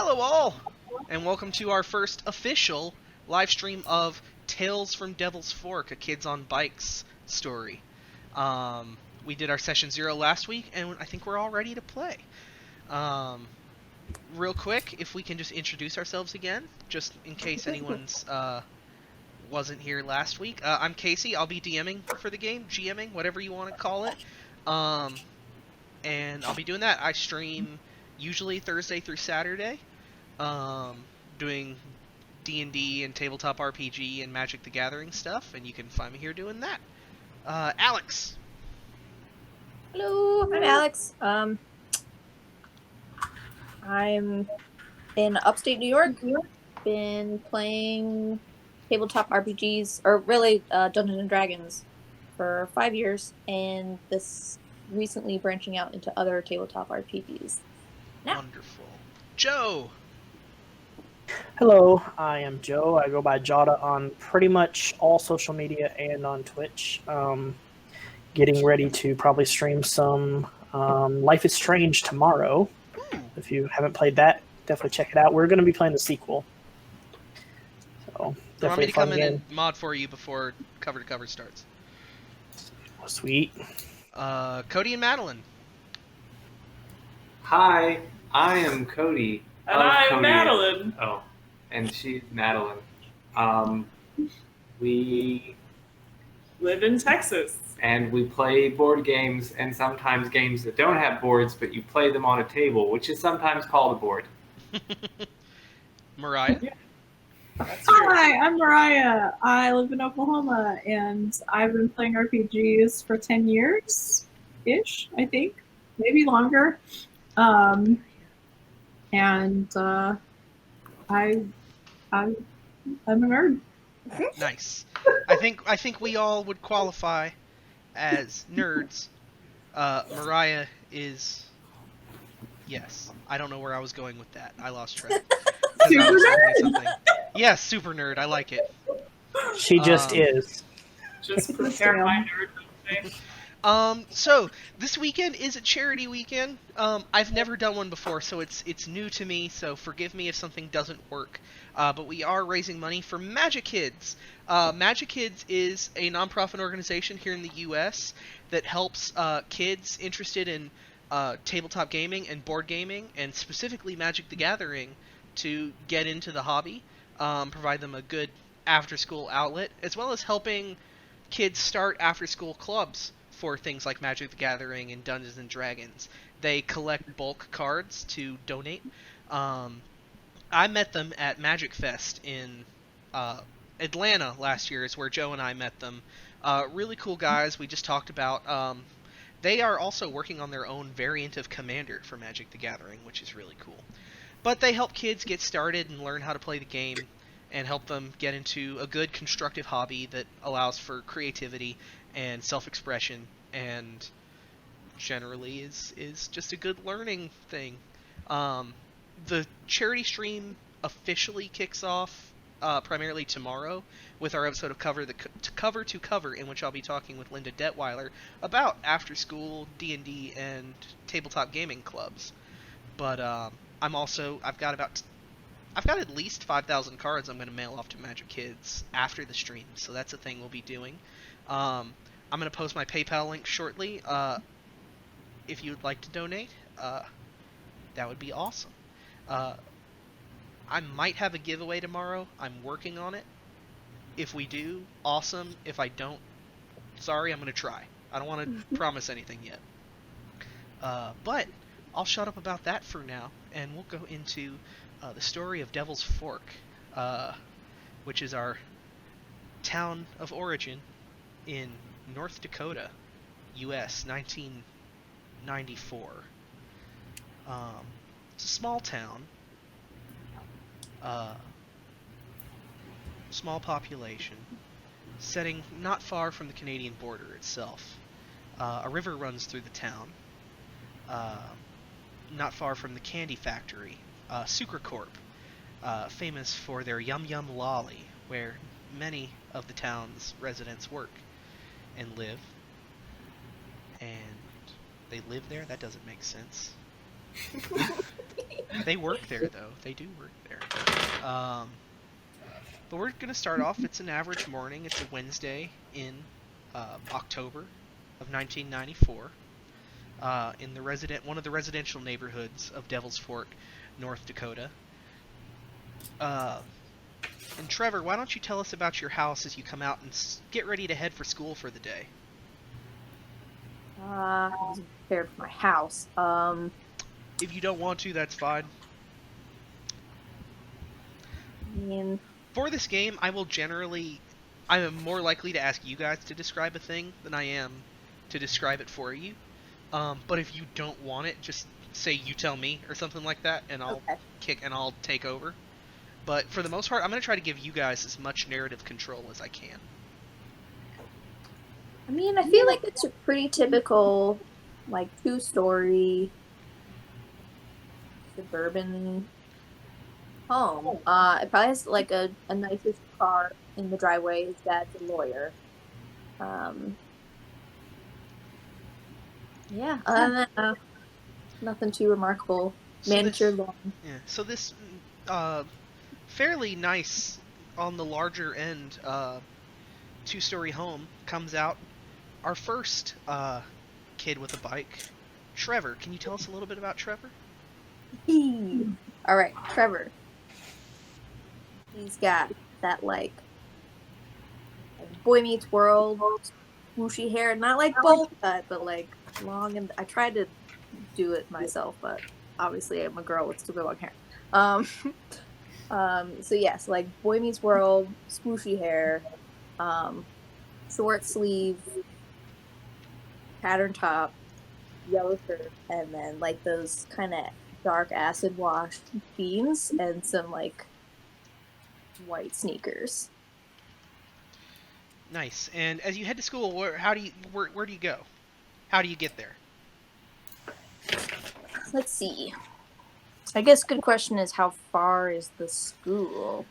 Hello all, and welcome to our first official live stream of Tales from Devil's Fork, a Kids on Bikes story. We did our session 0 last week, and I think we're all ready to play. Um, Real quick, if we can just introduce ourselves again, just in case anyone's wasn't here last week. I'm Casey. I'll be DMing for the game, GMing, whatever you want to call it. And I'll be doing that. I stream usually Thursday through Saturday, doing D&D and tabletop RPG and Magic the Gathering stuff, and you can find me here doing that. Alex. Hello, I'm Alex. I'm in upstate New York. Been playing tabletop RPGs, or really Dungeons and Dragons, for 5 years, and this recently branching out into other tabletop RPGs. Now, Wonderful. Joe. Hello, I am Joe. I go by Jada on pretty much all social media and on Twitch. Getting ready to probably stream some Life is Strange tomorrow. Ooh. If you haven't played that, definitely check it out. We're going to be playing the sequel. So, You want me definitely to a fun come in game. and mod for you before cover to cover starts? Sweet. Cody and Madeline. Hi, I am Cody. And I'm Madeline. Oh, and she's Madeline. We Live in Texas. play board games and sometimes games that don't have boards, but you play them on a table, which is sometimes called a board. Mariah. That's true. Hi, I'm Mariah. I live in Oklahoma, and I've been playing RPGs for 10 years-ish, I think. Maybe longer. I'm a nerd. Nice. I think we all would qualify as nerds. Mariah is. Yes. I don't know where I was going with that. I lost track. 'Cause I was looking at something. Yes, super nerd. I like it. She just is. Just prepare my nerd. So this weekend is a charity weekend. I've never done one before, so it's new to me. So forgive me if something doesn't work. But we are raising money for Magic Kids. Magic Kids is a nonprofit organization here in the U.S. that helps kids interested in tabletop gaming and board gaming, and specifically Magic the Gathering, to get into the hobby. Provide them a good after-school outlet, as well as helping kids start after-school clubs for things like Magic the Gathering and Dungeons and Dragons. They collect bulk cards to donate. I met them at Magic Fest in Atlanta last year, is where Joe and I met them. Really cool guys. We just talked about. They are also working on their own variant of Commander for Magic the Gathering, which is really cool. But they help kids get started and learn how to play the game, and help them get into a good constructive hobby that allows for creativity and self-expression, and generally is just a good learning thing. The charity stream officially kicks off primarily tomorrow with our episode of Cover to Cover, in which I'll be talking with Linda Detweiler about after-school D&D and tabletop gaming clubs. But I've got at least 5,000 cards I'm going to mail off to Magic Kids after the stream, so that's a thing we'll be doing. I'm going to post my PayPal link shortly. If you would like to donate, that would be awesome. I might have a giveaway tomorrow. I'm working on it. If we do, awesome. If I don't, sorry, I'm going to try. I don't want to promise anything yet. But I'll shut up about that for now, and we'll go into the story of Devil's Fork, which is our town of origin in North Dakota, U.S., 1994. It's a small town, small population, setting not far from the Canadian border itself. A river runs through the town, not far from the candy factory, Sucre Corp, famous for their Yum Yum Lolly, where many of the town's residents work and live. And they live there? That doesn't make sense. They work there, though. They do work there. But we're going to start off. It's an average morning. It's a Wednesday in October of 1994 in one of the residential neighborhoods of Devil's Fork, North Dakota. And Trevor, why don't you tell us about your house as you come out and get ready to head for school for the day? I was prepared for my house. If you don't want to, that's fine. I mean, For this game, I am more likely to ask you guys to describe a thing than I am to describe it for you. But if you don't want it, just say you tell me or something like that, and I'll okay. I'll take over. But for the most part, I'm going to try to give you guys as much narrative control as I can. I mean, I feel like it's a pretty typical, like, 2-story suburban home. It probably has, like, a nicest car in the driveway. His dad's a lawyer. Yeah, other than that, nothing too remarkable. Manicure lawn. Yeah, so this fairly nice, on the larger end, 2-story home comes out. Our first kid with a bike, Trevor. Can you tell us a little bit about Trevor? All right, Trevor. He's got that like Boy Meets World swooshy hair, not like bowl cut, but like long. And I tried to do it myself, but obviously I'm a girl with stupid long hair. So yes, like Boy Meets World, swooshy hair, short sleeve, pattern top, yellow shirt, and then like those kind of dark acid wash jeans and some like white sneakers. Nice. And as you head to school, where do you go? How do you get there? Let's see. I guess good question is how far is the school?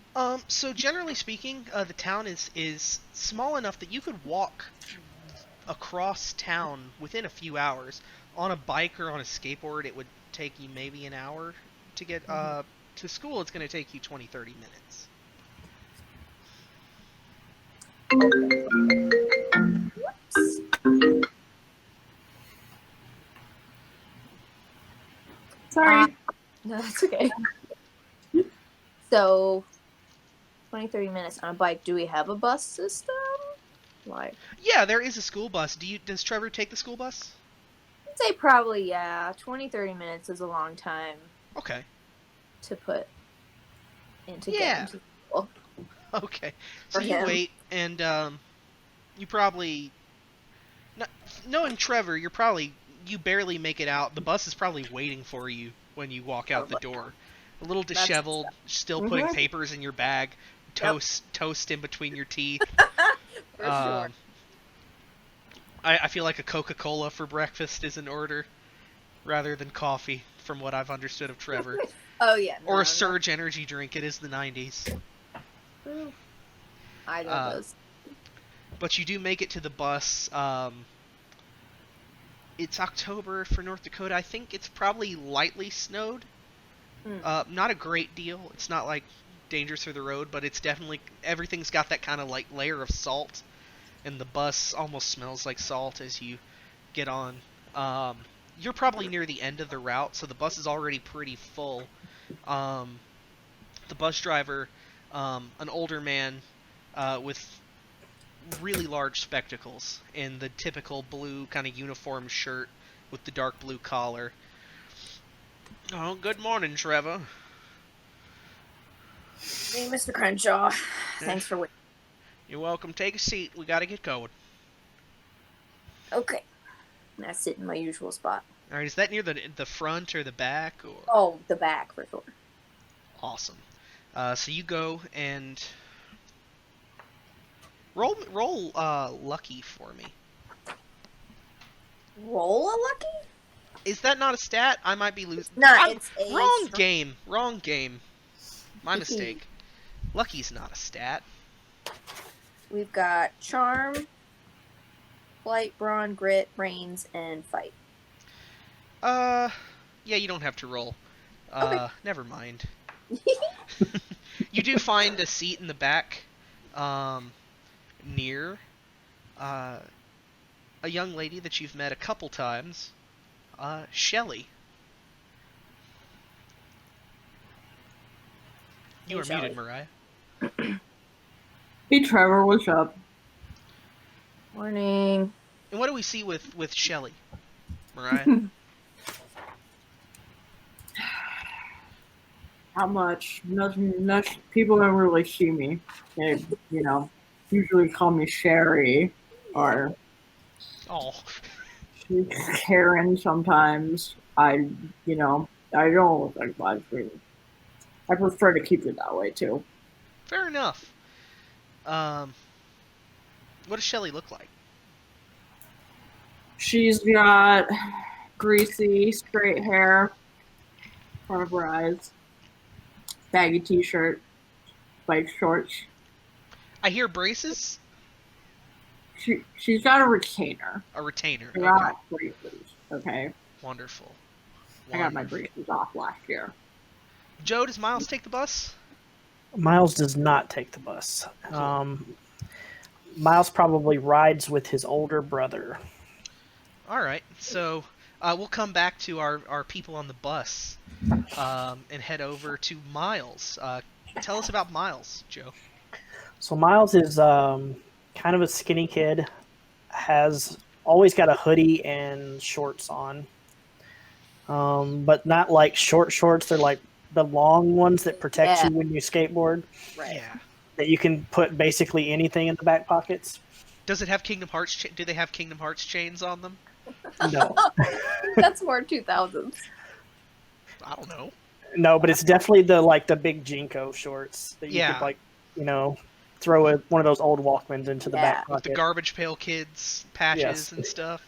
So generally speaking, the town is small enough that you could walk across town within a few hours. On a bike or on a skateboard, it would take you maybe an hour to get to school. It's going to take you 20-30 minutes. Sorry. No, that's okay. So 20-30 minutes on a bike. Do we have a bus system? Like, yeah, there is a school bus. Does Trevor take the school bus? I'd say probably, yeah. 20-30 minutes is a long time. Okay. To put into yeah. Into school. Okay. So you wait, and you probably, knowing Trevor, you barely make it out. The bus is probably waiting for you when you walk out the door. A little disheveled, still putting papers in your bag, toast in between your teeth. For sure. I feel like a Coca-Cola for breakfast is in order, rather than coffee, from what I've understood of Trevor. Oh, yeah. Or a Surge energy drink. It is the 90s. I know those. But you do make it to the bus. It's October for North Dakota. I think it's probably lightly snowed. Not a great deal. It's not like dangerous for the road, but it's definitely, everything's got that kind of like layer of salt, and the bus almost smells like salt as you get on. You're probably near the end of the route, so the bus is already pretty full. The bus driver, an older man with really large spectacles and the typical blue kind of uniform shirt with the dark blue collar. Oh, good morning, Trevor. Hey, Mr. Crenshaw. Thanks for waiting. You're welcome. Take a seat. We gotta get going. Okay. I sit in my usual spot. All right. Is that near the front or the back? Or? Oh, the back for sure. Awesome. So you go and roll lucky for me. Roll a lucky? Is that not a stat? I might be losing. No, it's a wrong game. Wrong game. My mistake. Lucky's not a stat. We've got charm, flight, brawn, grit, brains, and fight. Yeah, you don't have to roll. Okay. Never mind. You do find a seat in the back, near uh, a young lady that you've met a couple times, Shelly. You Hey, are muted, Shelley. Mariah. Hey, Trevor, what's up? Morning. And what do we see with Shelly, Mariah? How much? Nothing. People don't really see me. They, usually call me Sherry or Oh, Karen sometimes. I don't look like much. I prefer to keep it that way too. fair enough. Um, what does Shelly look like? She's got greasy, straight hair, front of her eyes, baggy t-shirt, white shorts. I hear braces. She's got a retainer. A retainer. They're Okay, not braces. Okay, wonderful. I got my Wonderful. braces off last year. Joe, does Miles take the bus? Miles does not take the bus. Cool. Miles probably rides with his older brother. All right, so we'll come back to our people on the bus and head over to Miles. Tell us about Miles, Joe. So Miles is kind of a skinny kid, has always got a hoodie and shorts on, but not like short shorts. They're like the long ones that protect Yeah. you when you skateboard, Right. Yeah. that you can put basically anything in the back pockets. Does it have Kingdom Hearts? Do they have Kingdom Hearts chains on them? No, That's more 2000s. I don't know. no, but it's definitely the big Jinko shorts that you Yeah. could throw one of those old Walkmans into the Yeah. back With the pocket. Garbage Pail Kids patches Yes. and stuff.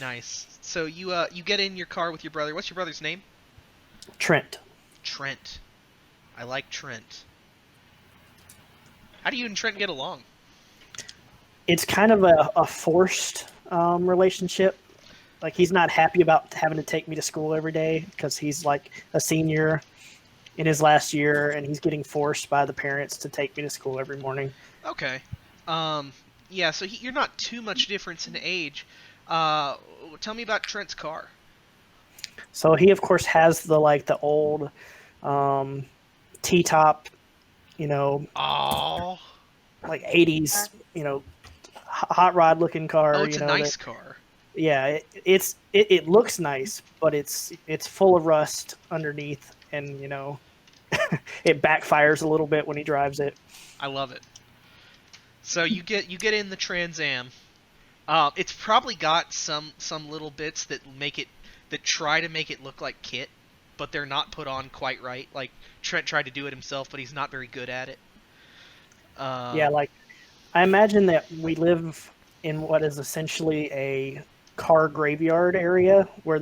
Nice. So you get in your car with your brother. What's your brother's name? Trent. Trent. I like Trent. How do you and Trent get along? It's kind of a forced relationship. Like, he's not happy about having to take me to school every day because he's like a senior in his last year, and he's getting forced by the parents to take me to school every morning. Okay. Um. Yeah. So you're not too much difference in age. Uh. Tell me about Trent's car. So he, of course, has the old um, T-top, Oh. like 80s, hot rod looking Oh, car. it's a That nice car. yeah, it looks nice, but it's full of rust underneath, and it backfires a little bit when he drives it. I love it. So you get in the Trans Am. It's probably got some little bits that try to make it look like Kit, but they're not put on quite right. Like Trent tried to do it himself, but he's not very good at it. Yeah, like, I imagine that we live in what is essentially a car graveyard area where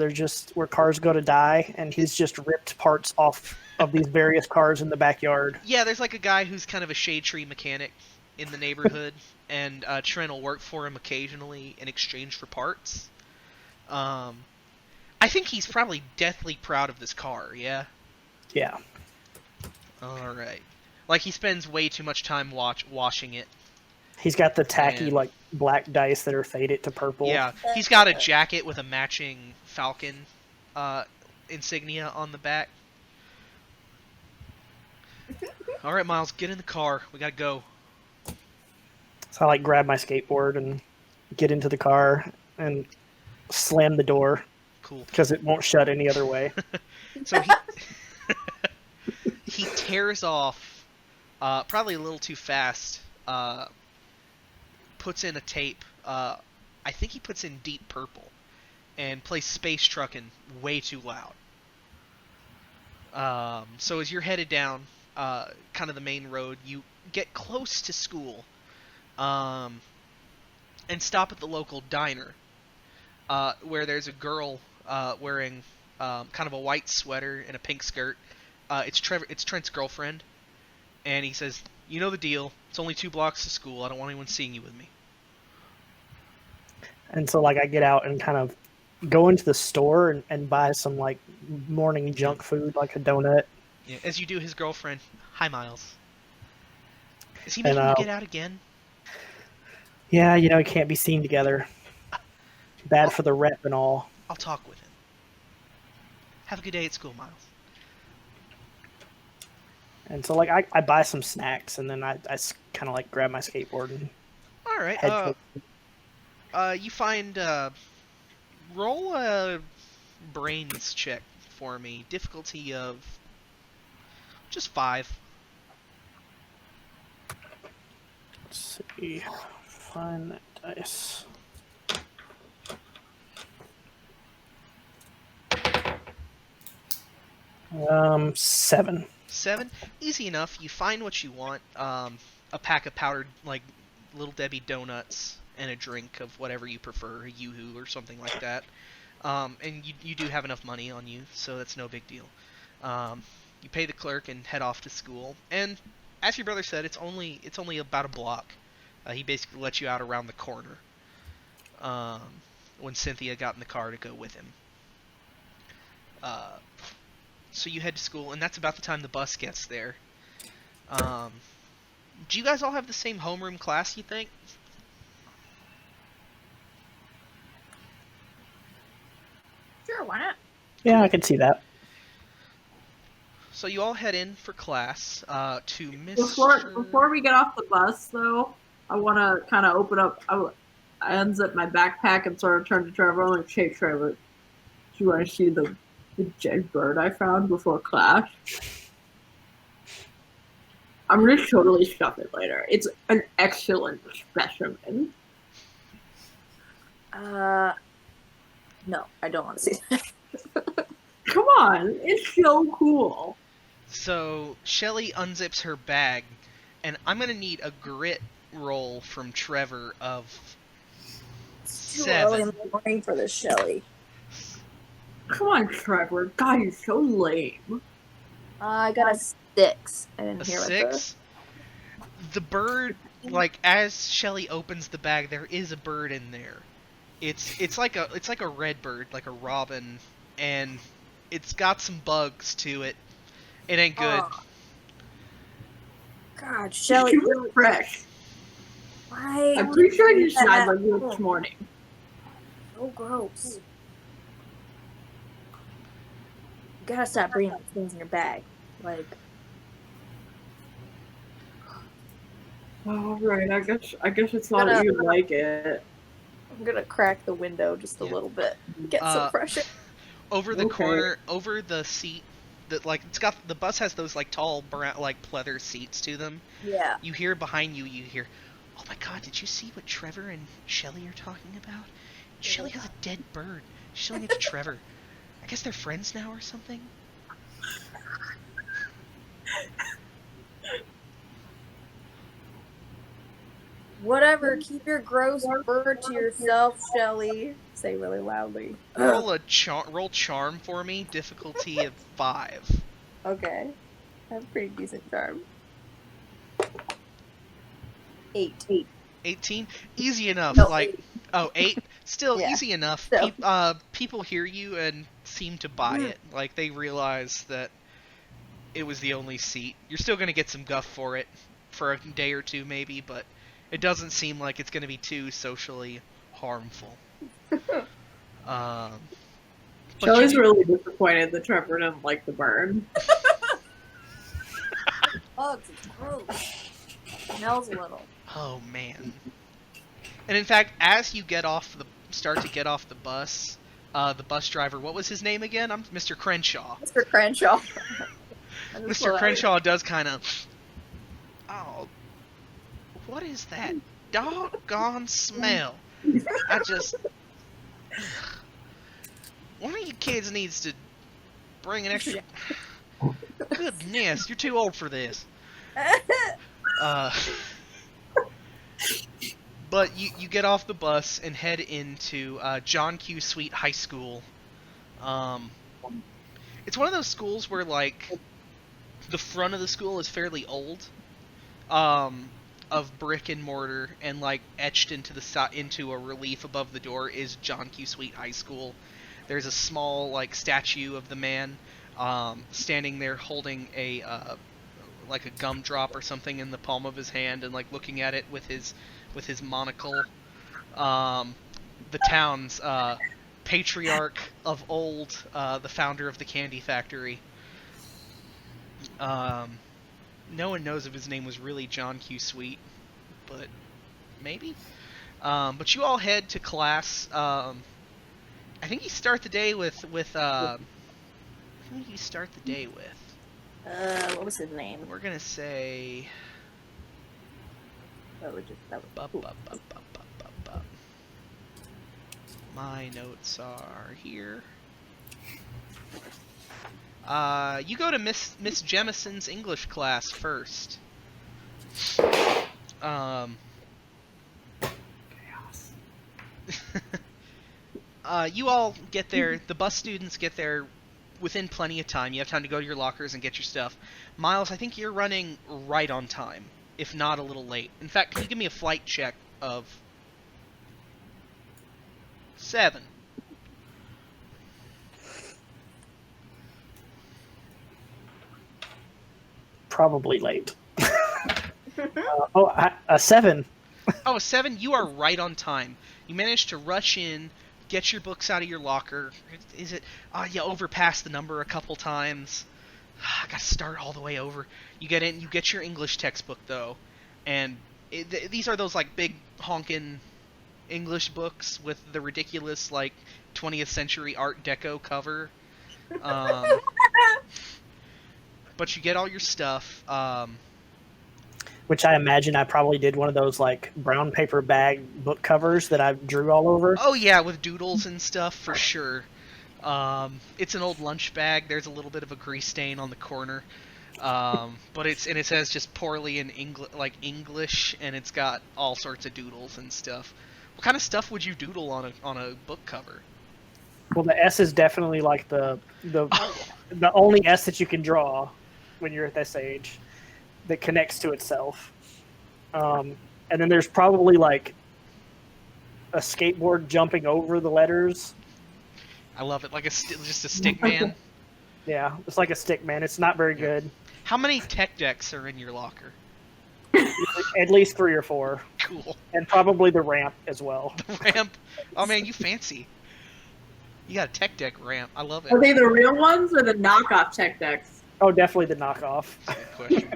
cars go to die, and he's just ripped parts off of these various cars in the backyard. Yeah, there's like a guy who's kind of a shade tree mechanic in the neighborhood, and Trent will work for him occasionally in exchange for parts. Um, I think he's probably deathly proud of this car. Yeah. Yeah. All right. Like he spends way too much time washing it. He's got the tacky And- like black dice that are faded to purple. Yeah, he's got a jacket with a matching Falcon insignia on the back. All right, Miles, get in the car. We gotta go. So I like grab my skateboard and get into the car and slam the door Cool. because it won't shut any other way. So he tears off, probably a little too fast. Puts in a tape. I think he puts in Deep Purple, and plays Space Truckin' way too loud. So as you're headed down, kind of the main road, you get close to school, and stop at the local diner, where there's a girl wearing kind of a white sweater and a pink skirt. It's Trent's girlfriend, and he says, "You know the deal. It's only 2 blocks to school. I don't want anyone seeing you with me." And so like I get out and kind of go into the store and buy some like morning junk food, like a donut. Yeah, as you do his girlfriend. Hi, Miles. Is he And making you get out again? yeah, you can't be seen together. Bad I'll, for the rep and all. I'll talk with him. Have a good day at school, Miles. And so, like, I buy some snacks, and then I kind of like grab my skateboard and All right. head to You find roll a brains check for me. Difficulty of just 5. Let's see. Find that dice. Seven. 7. Easy enough. You find what you want. A pack of powdered like Little Debbie donuts and a drink of whatever you prefer, a Yoo-hoo or something like that. And you do have enough money on you, so that's no big deal. You pay the clerk and head off to school. And as your brother said, it's only about a block. He basically let you out around the corner. When Cynthia got in the car to go with him. So you head to school, and that's about the time the bus gets there. Do you guys all have the same homeroom class, you think? Sure, why not? Yeah, I can see that. So you all head in for class to Mr. Before we get off the bus, though, I want to kind of open up. I unzip my backpack and sort of turn to Trevor. I'm like, hey, Trevor, do you want to see the dead bird I found before class? I'm going to totally stuff it later. It's an excellent specimen. No, I don't want to see that. Come on, it's so cool. So Shelly unzips her bag, and I'm gonna need a grit roll from Trevor of It's too early in 7. the morning for this, Shelly. Come on, Trevor. God, you're so lame. I got a 6. I didn't A hear 6. The bird, like as Shelly opens the bag, there is a bird in there. It's like a red bird, like a robin, and it's got some bugs to it. It ain't good. Oh. God, Shelly, She was fresh. why? I'm pretty sure you that died like at this home? morning. So gross. You gotta stop bringing things in your bag. Like, All right, I guess it's not that you like it. I'm gonna crack the window just a Yeah. little bit. Get some fresh air. Over the Okay. corner, over the seat, that like it's got the bus has those like tall brown like pleather seats to them. Yeah. You hear behind you, oh my god, did you see what Trevor and Shelly are talking about? Shelly has a dead bird. She's showing it to Trevor. I guess they're friends now or something. Whatever, keep your gross bird to yourself, Shelly. Say really loudly. Roll charm for me. Difficulty of 5. Okay. I have a pretty decent charm. 8. 18. Easy enough. No, like 8. oh 8. Still Yeah. easy enough. So. People hear you and seem to buy it. Like they realize that it was the only seat. You're still gonna get some guff for it for a day or two maybe, but it doesn't seem like it's gonna be too socially harmful. But Shelly's you- really disappointed that Trevor didn't like the bird. Bugs, it's gross. Smells a little. Oh man. And in fact, as you start to get off the bus driver, what was his name again? I'm Mr. Crenshaw. Mr. Crenshaw. Mr. Crenshaw does kind of, oh, what is that doggone smell? One of you kids needs to bring an extra. Goodness, you're too old for this. But you get off the bus and head into John Q. Sweet High School. It's one of those schools where like the front of the school is fairly old, of brick and mortar, and like etched into a relief above the door is John Q. Sweet High School, There's a small like statue of the man standing there holding a like a gumdrop or something in the palm of his hand and like looking at it with his monocle. The town's patriarch of old, the founder of the candy factory. No one knows if his name was really John Q. Sweet, but maybe. But you all head to class. I think you start the day with who did you start the day with? What was his name? We're gonna say. That was Bup, bup, bup, bup, bup, bup, bup. My notes are here. You go to Miss Jemison's English class first. Chaos. You all get there. The bus students get there within plenty of time. You have time to go to your lockers and get your stuff. Miles, I think you're running right on time, if not a little late. In fact, can you give me a flight check of 7? Probably late. A 7. Oh, a 7? You are right on time. You managed to rush in, get your books out of your locker. Is it? You overpassed the number a couple times. I gotta start all the way over. You get in, you get your English textbook though, and these are those like big honkin' English books with the ridiculous like 20th century Art Deco cover. But you get all your stuff. Which I imagine I probably did one of those like brown paper bag book covers that I drew all over. Oh yeah, with doodles and stuff for sure. It's an old lunch bag. There's a little bit of a grease stain on the corner, but it says just poorly in English, and it's got all sorts of doodles and stuff. What kind of stuff would you doodle on a book cover? Well, the S is definitely like the only S that you can draw when you're at this age that connects to itself. And then there's probably like a skateboard jumping over the letters. I love it, like just a stick man. Yeah, it's like a stick man. It's not very good. How many tech decks are in your locker? At least 3 or 4. Cool. And probably the ramp as well. The ramp. Oh man, you fancy. You got a tech deck ramp. I love it. Are they the real ones or the knockoff tech decks? Oh, definitely the knockoff. Good question.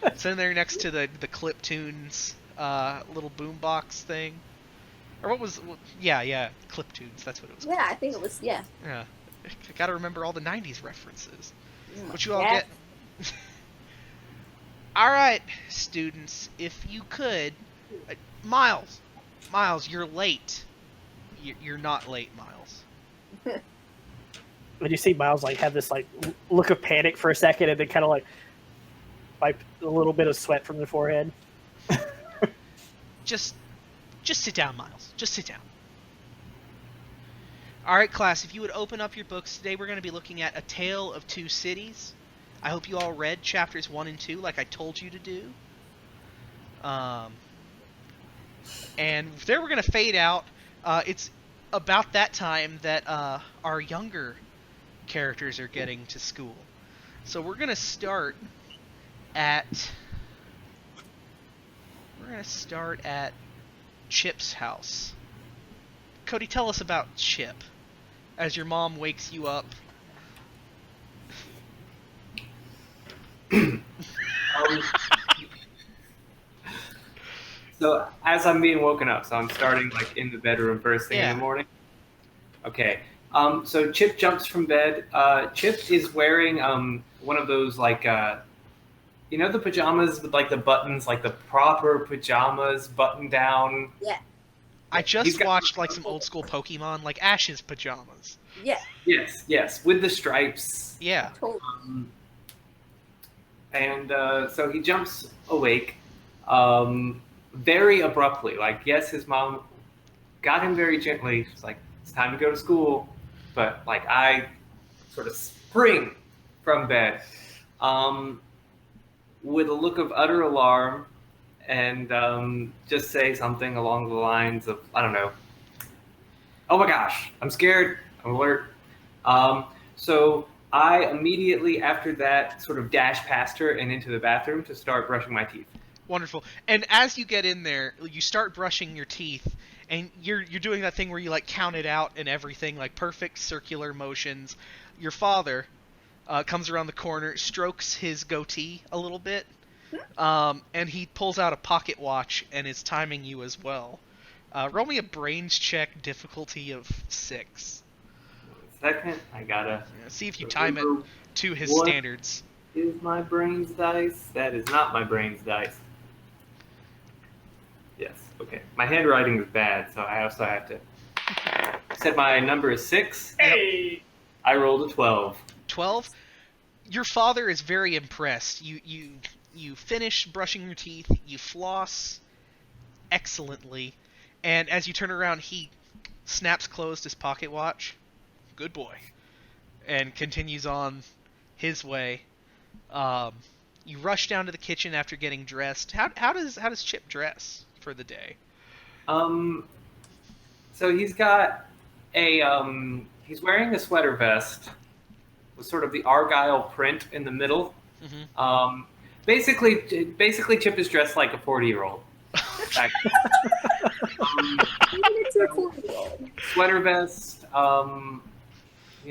It's in there next to the Cliptunes little boombox thing. Or what was... Yeah, Cliptunes. That's what it was. Yeah, I think it was. Yeah. Yeah. I gotta remember all the 90s references. What you all Yeah. get... Alright, students, if you could... Miles, you're late. You're not late, Miles. When you see Miles like have this like look of panic for a second, and then kind of like wipe a little bit of sweat from the forehead. Just sit down, Miles. Just sit down. Alright, class, if you would open up your books, today we're going to be looking at A Tale of Two Cities. I hope you all read chapters 1 and 2 like I told you to do. And there we're going to fade out. It's about that time that our younger characters are getting to school. So we're going to start at... Chip's house. Cody, tell us about Chip as your mom wakes you up. So as I'm being woken up, so I'm starting like in the bedroom first thing in Yeah. the morning. Okay. So Chip jumps from bed. Chip is wearing one of those like you know the pajamas with like the buttons, like the proper pajamas, button down. Yeah. I He's just got- watched like some old school Pokemon, like Ash's pajamas. Yeah. Yes, with the stripes. Yeah. Totally. And so he jumps awake very abruptly. Like, yes, his mom got him very gently. She's like, it's time to go to school. But, like, I sort of spring from bed with a look of utter alarm and just say something along the lines of, I don't know, oh my gosh, I'm scared, I'm alert, So I immediately after that sort of dash past her and into the bathroom to start brushing my teeth. Wonderful. And as you get in there, you start brushing your teeth, and you're doing that thing where you like count it out and everything, like perfect circular motions. Your father comes around the corner, strokes his goatee a little bit, and he pulls out a pocket watch and is timing you as well. Roll me a brains check, difficulty of 6. 1 second, I gotta See if you time it remember to his what standards. is my brains dice. That is not my brains dice. Yes, okay. My handwriting is bad, so I also have to. Said my number is 6. Hey. I rolled a 12. 12. Your father is very impressed. You finish brushing your teeth, you floss excellently, and as you turn around, he snaps closed his pocket watch. Good boy. And continues on his way. You rush down to the kitchen after getting dressed. How does Chip dress for the day? So he's got he's wearing a sweater vest with sort of the Argyle print in the middle. Mm-hmm. Basically, Chip is dressed like a 40-year-old. Sweater vest,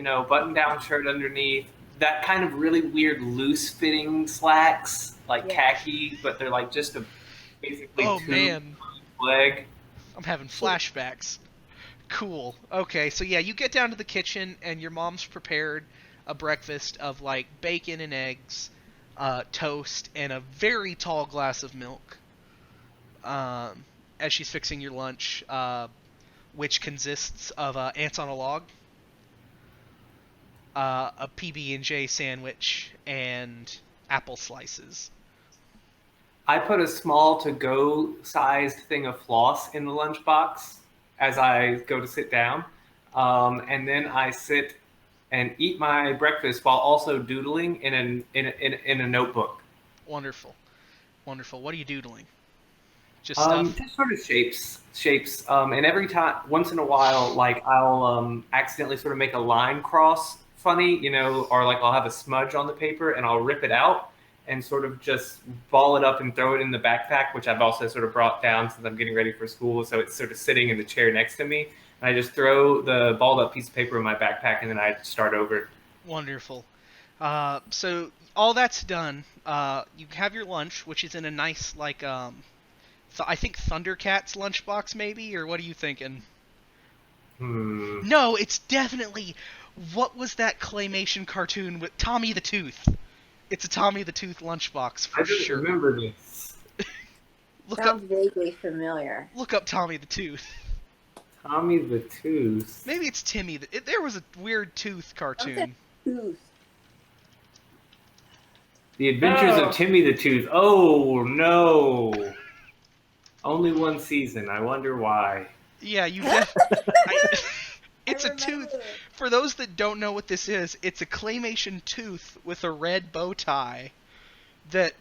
button-down shirt underneath. That kind of really weird loose-fitting slacks, like khaki, but they're like just basically Oh two man, leg. I'm having flashbacks. Cool. Okay, so yeah, you get down to the kitchen and your mom's prepared a breakfast of like bacon and eggs, toast, and a very tall glass of milk. As she's fixing your lunch, which consists of ants on a log, a PB&J sandwich, and apple slices. I put a small to-go sized thing of floss in the lunchbox as I go to sit down, and then I sit and eat my breakfast while also doodling in a notebook. Wonderful. What are you doodling? Just stuff? Just sort of shapes. And every time, once in a while, like I'll accidentally sort of make a line cross funny, or like I'll have a smudge on the paper and I'll rip it out and sort of just ball it up and throw it in the backpack, which I've also sort of brought down since I'm getting ready for school. So it's sort of sitting in the chair next to me. And I just throw the balled up piece of paper in my backpack and then I start over. Wonderful. So all that's done. You have your lunch, which is in a nice, like, I think Thundercats lunchbox, maybe? Or what are you thinking? No, it's definitely... What was that claymation cartoon with Tommy the Tooth? It's a Tommy the Tooth lunchbox, for sure. I don't remember this. Sounds vaguely familiar. Look up Tommy the Tooth. Tommy the Tooth. Maybe it's Timmy. There was a weird tooth cartoon. Tooth. The Adventures of Timmy the Tooth. Oh, no. Only one season. I wonder why. Yeah, it's a tooth. For those that don't know what this is, it's a claymation tooth with a red bow tie that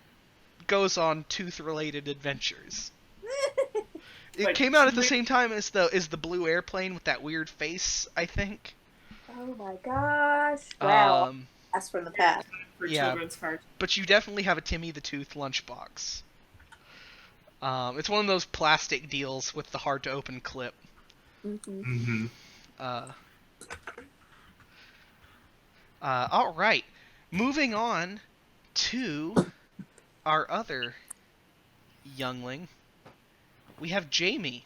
goes on tooth-related adventures. It came out at the same time as the blue airplane with that weird face, I think. Oh my gosh! Wow, that's from the past. For Yeah. children's cartoons. But you definitely have a Timmy the Tooth lunchbox. It's one of those plastic deals with the hard-to-open clip. Mm-hmm. All right. Moving on to our other youngling. We have Jamie.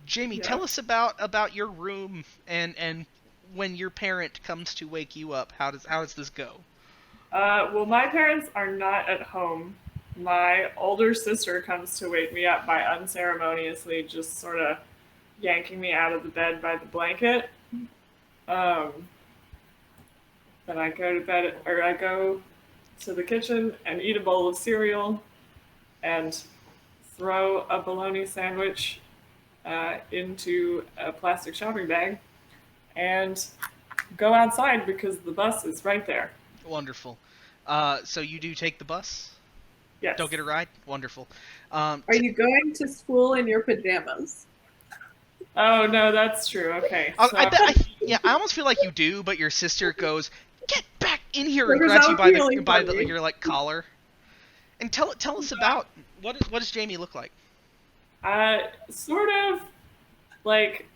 Jamie, tell us about your room and when your parent comes to wake you up. How does this go? Well, my parents are not at home. My older sister comes to wake me up by unceremoniously just sort of yanking me out of the bed by the blanket. Then I go to bed, or I go to the kitchen and eat a bowl of cereal and throw a bologna sandwich into a plastic shopping bag and go outside because the bus is right there. Wonderful. So you do take the bus? Yes. Don't get a ride? Wonderful. Are you going to school in your pajamas? Oh, no, that's true. Okay. I So bet Yeah, I almost feel like you do, but your sister goes, "Get back in here!" and Because grabs I'm you by feeling funny. your like collar. And tell us about what does Jamie look like? Sort of like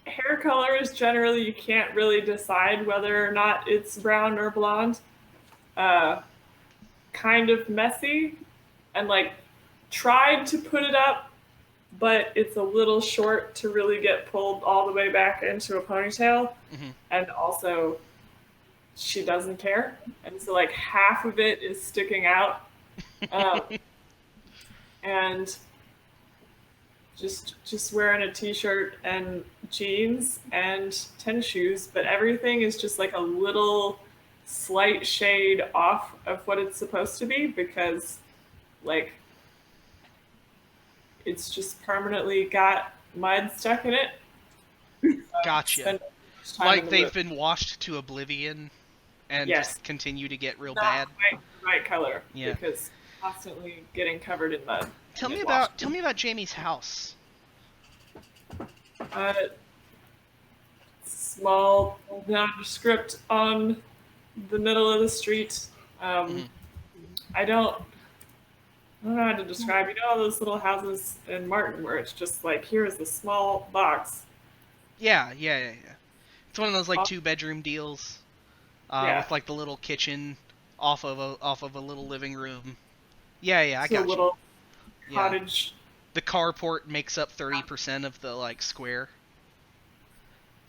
hair colors. Generally, you can't really decide whether or not it's brown or blonde. Uh, kind of messy, and like tried to put it up, but it's a little short to really get pulled all the way back into a ponytail. Hmm. And also, she doesn't care, and so like half of it is sticking out, um, and just wearing a t-shirt and jeans and tennis shoes, but everything is just like a little slight shade off of what it's supposed to be because like it's just permanently got mud stuck in it. Gotcha. Spend much time in Like the they've room. been washed to oblivion and Yes. just continue to get real Not bad. quite the right color Yeah. because constantly getting covered in mud. Tell and me it about washed. Jamie's house. Uh, small nondescript on the middle of the street. Mhm. I don't know how to describe. You know all those little houses in Martin where it's just like here's a small box. Yeah. It's one of those like 2-bedroom deals, Yeah. with like the little kitchen off of a little living room. Yeah, I It's a got you. little Yeah. cottage. The carport makes up 30% of the like square.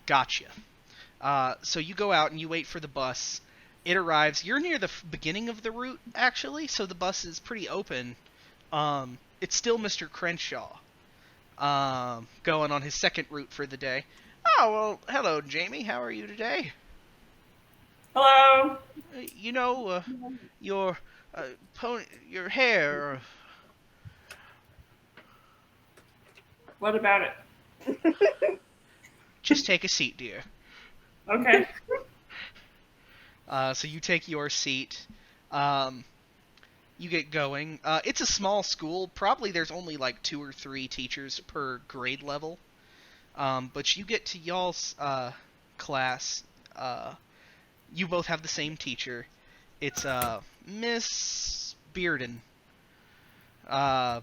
Gotcha. So you go out and you wait for the bus. It arrives. You're near the beginning of the route, actually, so the bus is pretty open. It's still Mr. Crenshaw, going on his second route for the day. Oh, well, hello, Jamie. How are you today? Hello. You know, your your hair. What about it? Just take a seat, dear. Okay. So you take your seat. You get going. It's a small school. Probably there's only like 2 or 3 teachers per grade level. But you get to y'all's class. You both have the same teacher. It's Miss Bearden. Uh,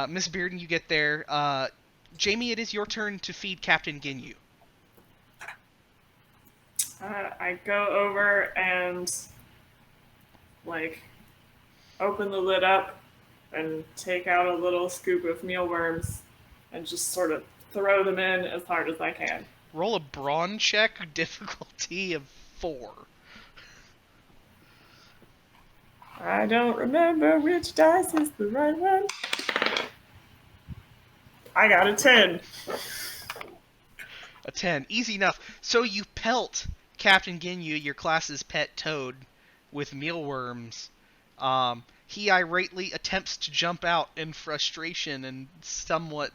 Miss Bearden, you get there. Jamie, it is your turn to feed Captain Ginyu. I go over and like open the lid up and take out a little scoop of mealworms and just sort of throw them in as hard as I can. Roll a brawn check, difficulty of 4. I don't remember which dice is the right one. I got a 10. A 10. Easy enough. So you pelt Captain Ginyu, your class's pet toad, with mealworms. He irately attempts to jump out in frustration and somewhat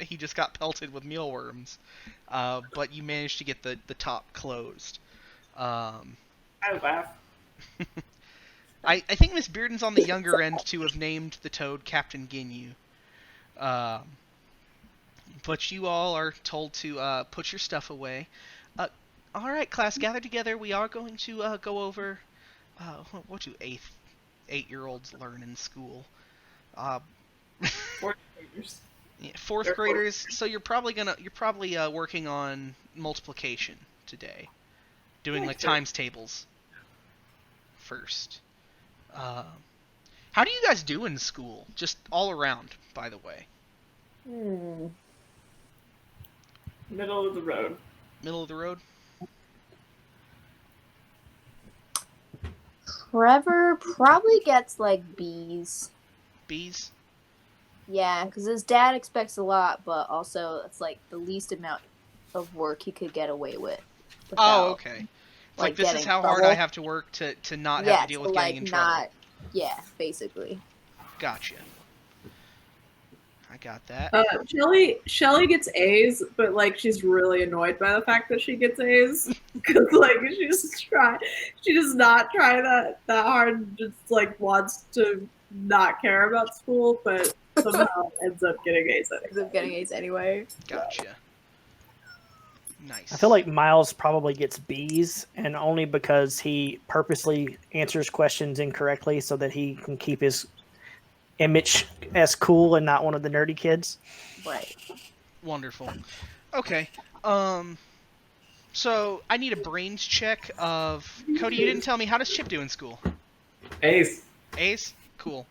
he just got pelted with mealworms. But you managed to get the top closed. I laugh. I think Miss Bearden's on the younger end to have named the toad Captain Ginyu. But you all are told to put your stuff away. All right, class, gather together. We are going to go over what do 8-year-olds learn in school. Fourth graders. Yeah, 4th graders. So you're probably working on multiplication today, doing like times tables first. How do you guys do in school? Just all around, by the way. Middle of the road. Middle of the road. Trevor probably gets like B's. B's. Yeah, because his dad expects a lot, but also it's like the least amount of work he could get away with. Oh, okay. It's like this is getting how hard trouble. I have to work to not have to deal with getting in trouble. Yeah, basically. Gotcha. I got that. Shelly gets A's, but like she's really annoyed by the fact that she gets A's because like she does not try that hard. And just like wants to not care about school, but somehow ends up getting A's anyway. Ends up getting A's anyway. Gotcha. Nice. I feel like Miles probably gets B's, and only because he purposely answers questions incorrectly so that he can keep his image as cool and not one of the nerdy kids. Right. Wonderful. Okay. So I need a brains check of Cody. You didn't tell me, how does Chip do in school? Ace. A's? Cool.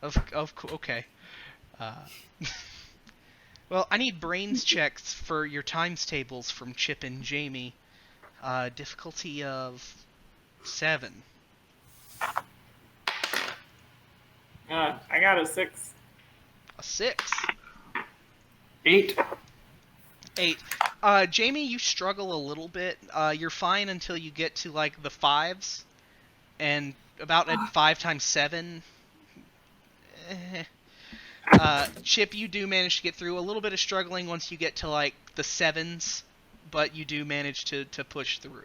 Okay. Well, I need brains checks for your times tables from Chip and Jamie. Difficulty of 7. I got a 6. A 6. 8. 8. Jamie, you struggle a little bit. You're fine until you get to like the 5s, and about at 5 times 7. Chip, you do manage to get through. A little bit of struggling once you get to like the 7s, but you do manage to push through.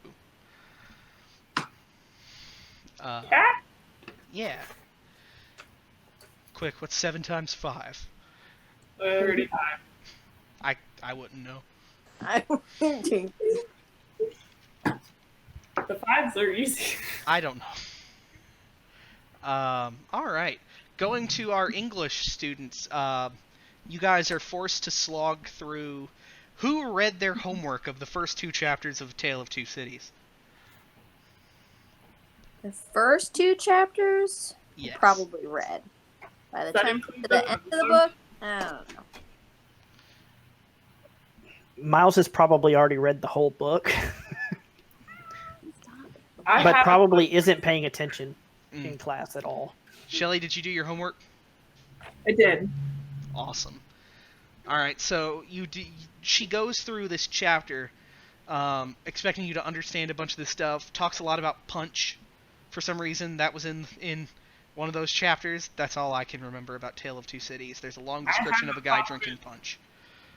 Yeah. Quick, what's 7 times 5? 35. I wouldn't know. I wouldn't. The 5s are easy. I don't know. All right. Going to our English students, you guys are forced to slog through. Who read their homework of the first 2 chapters of Tale of Two Cities? The first 2 chapters, Yes. probably read. By the That time includes to the end of the book, I don't know. Miles has probably already read the whole book, I but haven't- probably isn't paying attention in class at all. Shelly, did you do your homework? I did. Awesome. All right, so she goes through this chapter, expecting you to understand a bunch of this stuff. Talks a lot about punch, for some reason. That was in one of those chapters. That's all I can remember about Tale of Two Cities. There's a long description of a guy drinking punch.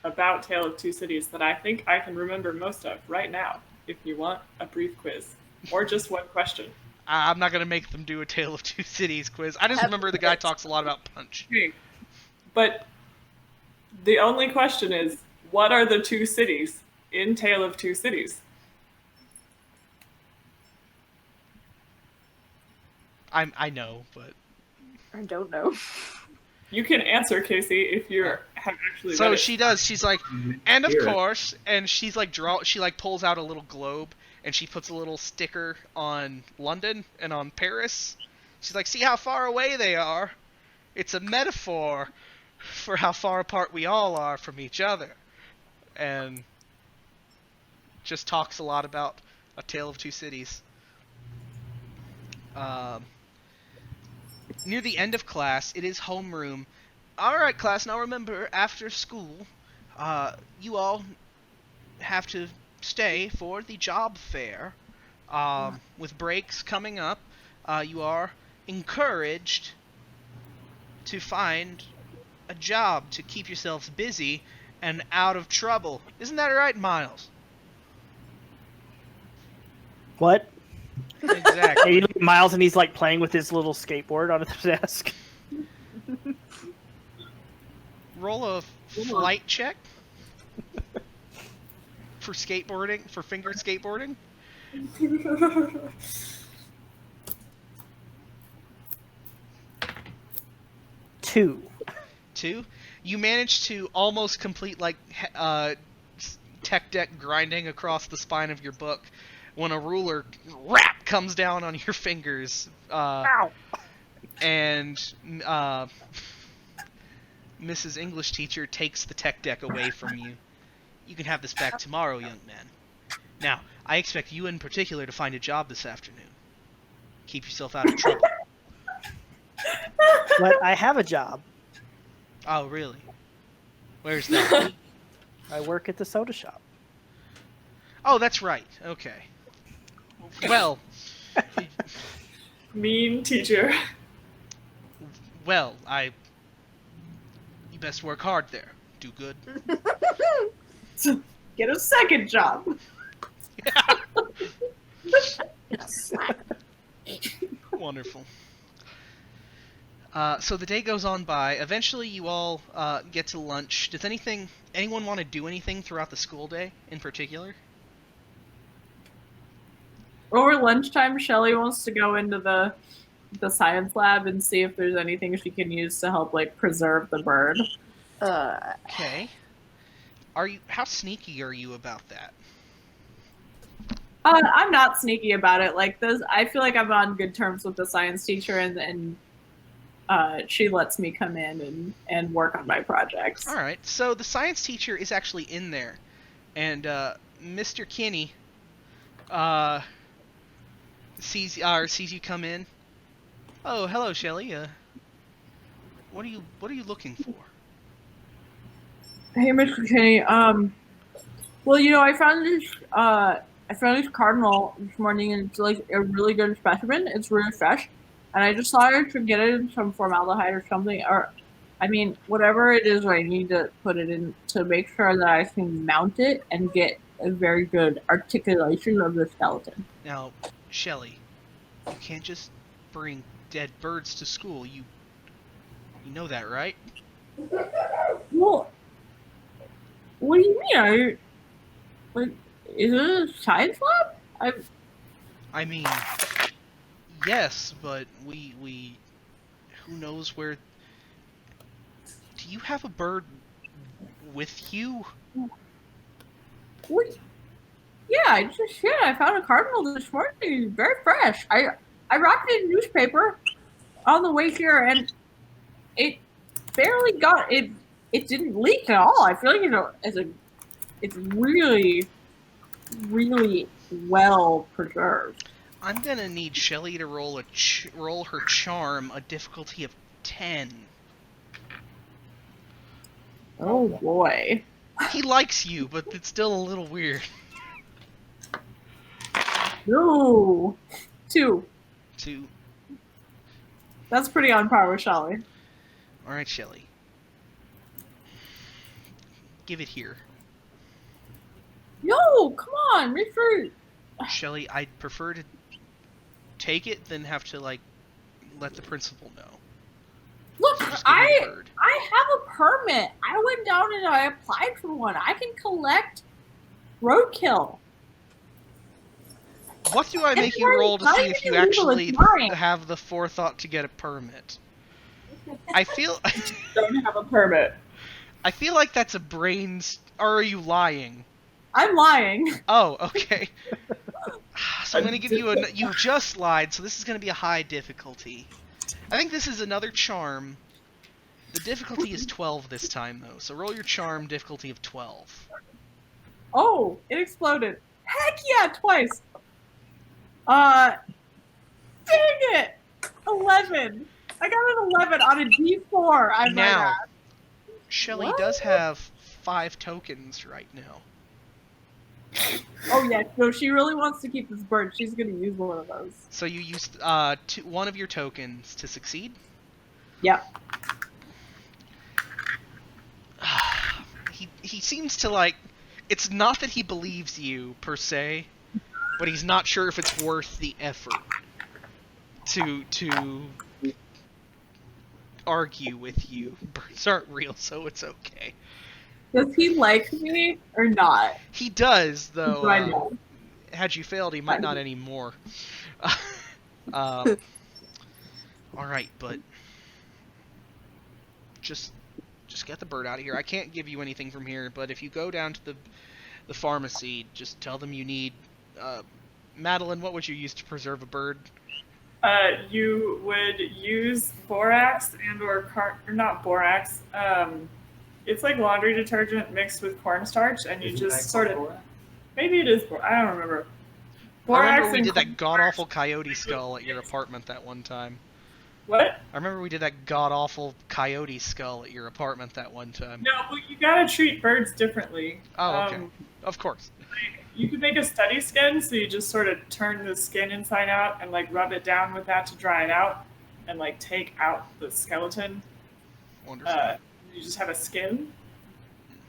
about Tale of Two Cities that I think I can remember most of right now, if you want a brief quiz. Or just one question. I'm not gonna make them do a Tale of Two Cities quiz. I just remember the guy talks a lot about punch. Okay. But the only question is, what are the 2 cities in Tale of Two Cities? I know, but I don't know. You can answer, Casey, if you have actually so read it. she does. She's like, and of Hear it. course, and she's like she like pulls out a little globe and she puts a little sticker on London and on Paris. She's like, see how far away they are? It's a metaphor for how far apart we all are from each other. And just talks a lot about A Tale of Two Cities. Near the end of class, it is homeroom. Alright, class, now remember, after school, you all have to stay for the job fair. With breaks coming up, you are encouraged to find a job to keep yourselves busy and out of trouble. Isn't that right, Miles? What? Exactly. And you look at Miles and he's like playing with his little skateboard on his desk. Roll a flight check for skateboarding, for finger skateboarding. 2. 2. You manage to almost complete like tech deck grinding across the spine of your book when a ruler rap comes down on your fingers. Ow! And Mrs. English teacher takes the tech deck away from you. You can have this back tomorrow, young man. Now, I expect you in particular to find a job this afternoon. Keep yourself out of trouble. But I have a job. Oh, really? Where's that? I work at the soda shop. Oh, that's right. Okay. Well, Mean teacher. well, you best work hard there. Do good. Get a second job. Wonderful. So the day goes on by. Eventually, you all get to lunch. Does anyone want to do anything throughout the school day in particular? Over lunchtime, Shelly wants to go into the science lab and see if there's anything she can use to help like preserve the bird. Okay. How sneaky are you about that? I'm not sneaky about it. Like this, I feel like I'm on good terms with the science teacher, and she lets me come in and work on my projects. All right. So the science teacher is actually in there, and Mr. Kinney sees you come in. Oh, hello, Shelley. What are you looking for? Hey, Mr. Kinney. Well, I found this cardinal this morning, and it's like a really good specimen. It's really fresh, and I just thought I should get it in some formaldehyde or something, or, I mean, whatever it is I need to put it in to make sure that I can mount it and get a very good articulation of the skeleton. Now, Shelley, you can't just bring dead birds to school. You know that, right? Well, what do you mean? Is it a science lab? I mean, yes, but we who knows where. Do you have a bird with you? What? Yeah, I found a cardinal this morning. Very fresh. I wrapped it in newspaper on the way here, and it barely got it. It didn't leak at all. I feel like it's really, really well preserved. I'm gonna need Shelley to roll roll her charm, a difficulty of 10. Oh boy. He likes you, but it's still a little weird. No. 2. 2. That's pretty on par with Shelly. All right, Shelley. Give it here. No, come on, Mr. Shelley, I'd prefer to take it than have to, like, let the principal know. Look, So just give me the bird. I have a permit. I went down and I applied for one. I can collect roadkill. What do I make you It's roll to not see even if you illegal, actually it's mine. have the forethought to get a permit? I feel Don't have a permit. I feel like that's a brains. Or are you lying? I'm lying. Oh, okay. So I'm gonna give you you just lied, so this is gonna be a high difficulty. I think this is another charm. The difficulty is 12 this time, though, so roll your charm difficulty of 12. Oh, it exploded. Heck yeah, twice. Dang it! 11. I got an 11 on a D4. I might Now, add. Shelley What? does have 5 tokens right now. Oh yeah, no, she really wants to keep this bird. She's gonna use one of those. So you used one of your tokens to succeed. Yep. He seems to like. It's not that he believes you per se, but he's not sure if it's worth the effort to argue with you. Birds aren't real, so it's okay. Does he like me or not? He does, though. Do I know? Had you failed, he might not anymore. All right, but just get the bird out of here. I can't give you anything from here, but if you go down to the pharmacy, just tell them you need. Madeline, what would you use to preserve a bird? You would use borax or not borax. It's like laundry detergent mixed with cornstarch, and you just sort of. Maybe it is. I don't remember. I remember we and did that god awful coyote skull at your apartment that one time. What? I remember we did that god awful coyote skull at your apartment that one time. No, but you gotta treat birds differently. Oh, okay. Of course. You could make a study skin, so you just sort of turn the skin inside out and like rub it down with that to dry it out, and like take out the skeleton. Wonderful. You just have a skin.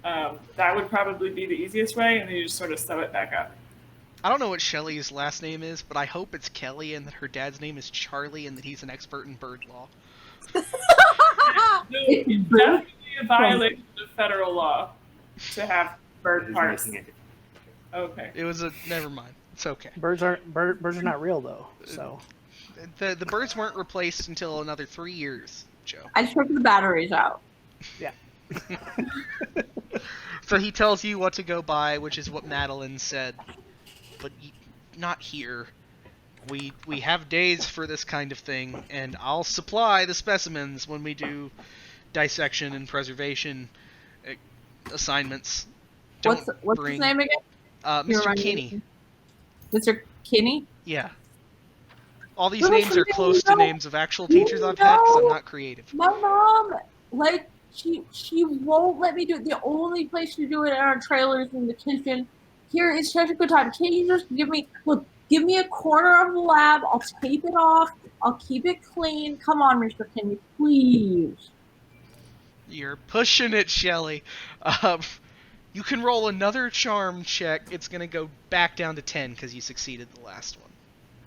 That would probably be the easiest way, and then you just sort of sew it back up. I don't know what Shelley's last name is, but I hope it's Kelly and that her dad's name is Charlie and that he's an expert in bird law. It's definitely a violation of federal law to have bird parts. Okay. It was a never mind. It's okay. Birds are not real though. So The birds weren't replaced until another 3 years, Joe. I took the batteries out. yeah. So he tells you what to go buy, which is what Madeline said, but not here. We have days for this kind of thing, and I'll supply the specimens when we do dissection and preservation assignments. What's his name again? Mr. Kinney. Mr. Kinney? Yeah. All these But names are close to names of actual teachers I've had, because I'm not creative. My mom, like, she won't let me do it. The only place you do it in our trailer is in the kitchen. Here is such a good time. Can't you just give me a corner of the lab. I'll tape it off. I'll keep it clean. Come on, Mr. Kinney, please. You're pushing it, Shelly. You can roll another charm check. It's going to go back down to 10 because you succeeded the last one.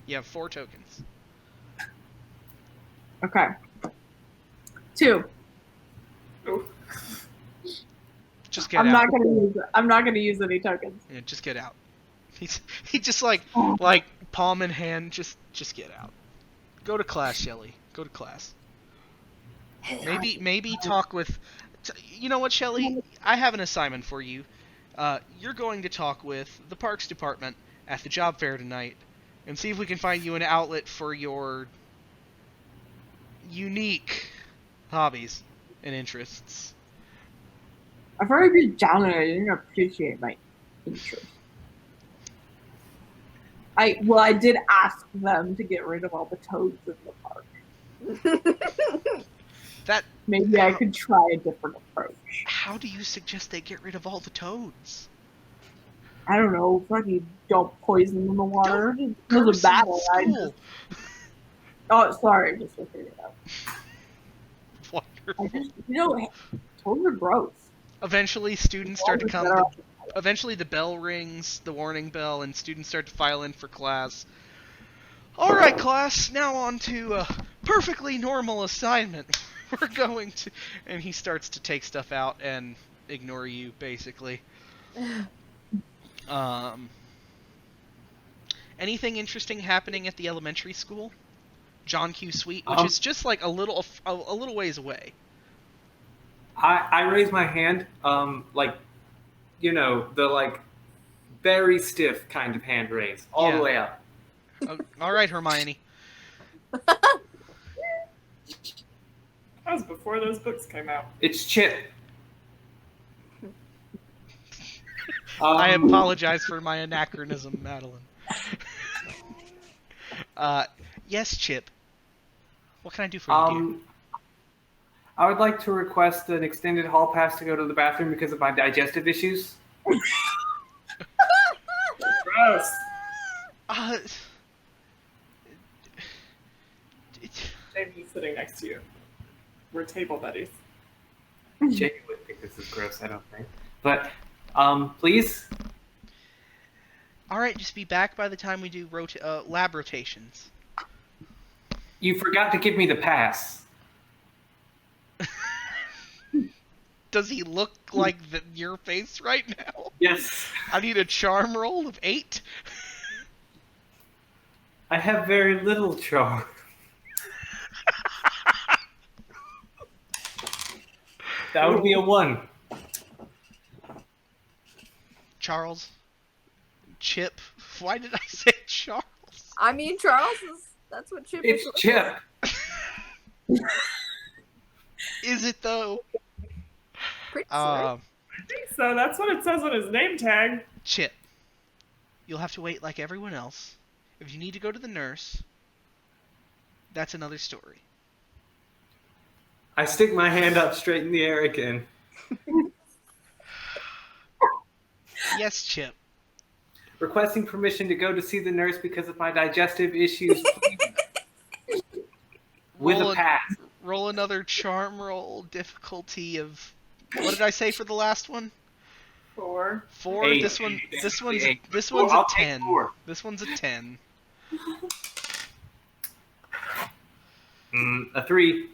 You have 4 tokens. Okay. 2. Just get out. I'm not gonna use any tokens. Yeah, just get out. He just like palm in hand, just get out. Go to class, Shelly. Go to class. Maybe talk with. You know what, Shelly? I have an assignment for you. You're going to talk with the Parks Department at the job fair tonight, and see if we can find you an outlet for your unique hobbies and interests. I've already been down and I didn't appreciate my interest. I did ask them to get rid of all the toads in the park. Maybe I could try a different approach. How do you suggest they get rid of all the toads? I don't know, fucking don't poison them in the water. It was a battle. Oh, sorry, I just figured it out. Wonderful. Toads are gross. Eventually, students start to come. Eventually, the bell rings, the warning bell, and students start to file in for class. All right, class. Now on to a perfectly normal assignment. We're going to, and he starts to take stuff out and ignore you, basically. Anything interesting happening at the elementary school? John Q. Suite, which is just like a little ways away. I raise my hand, the very stiff kind of hand raise, all the way up. All right, Hermione. That was before those books came out. It's Chip. I apologize for my anachronism, Madeline. Yes, Chip. What can I do for you, dear? I would like to request an extended hall pass to go to the bathroom because of my digestive issues. Gross. Jamie's sitting next to you. We're table buddies. Jamie would think this is gross, I don't think. But, please? Alright, just be back by the time we do lab rotations. You forgot to give me the pass. Does he look like your face right now? Yes. I need a charm roll of 8. I have very little charm. That would be a 1. Charles? Chip? Why did I say Charles? I mean, Charles that's what Chip is. It's Chip. Is it though? Pretty sure. I think so. That's what it says on his name tag. Chip. You'll have to wait like everyone else. If you need to go to the nurse, that's another story. I stick my hand up straight in the air again. Yes, Chip. Requesting permission to go to see the nurse because of my digestive issues. With a pass. Roll another charm roll. Difficulty of... What did I say for the last one? 4. 4. 8. This one's I'll a take 10. 4. This one's a 10. A 3.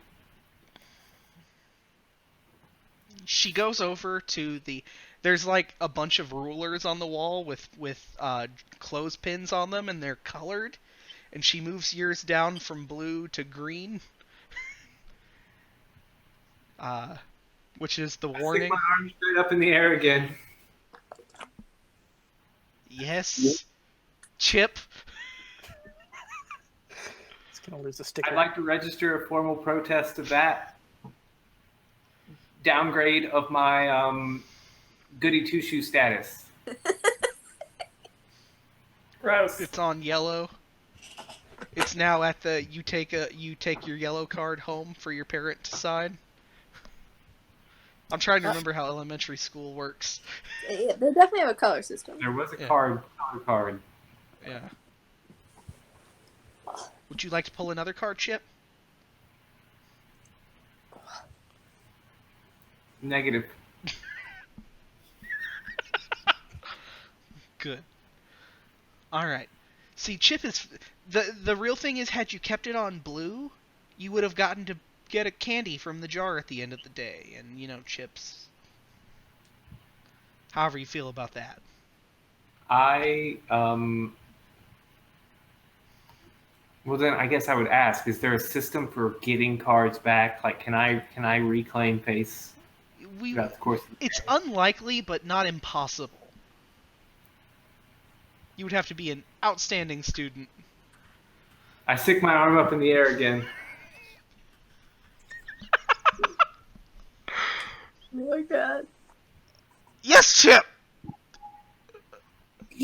she goes over to there's like a bunch of rulers on the wall with clothespins on them, and they're colored, and she moves yours down from blue to green, which is the I stick warning. my arm straight up in the air again. Yes, Chip. It's gonna lose a sticker. I'd like to register a formal protest of that downgrade of my goody two shoe status. Gross. It's on yellow. It's now at the you take your yellow card home for your parent to sign. I'm trying to remember how elementary school works. Yeah, they definitely have a color system. There was a Yeah. color card. Yeah. Would you like to pull another card, Chip? Negative. Good. All right. See, Chip is the real thing is, had you kept it on blue, you would have gotten to get a candy from the jar at the end of the day, and chips. However you feel about that. Well, then I guess I would ask: is there a system for getting cards back? Like, can I reclaim face throughout the course? It's unlikely, but not impossible. You would have to be an outstanding student. I stick my arm up in the air again. Oh my god. Yes, Chip!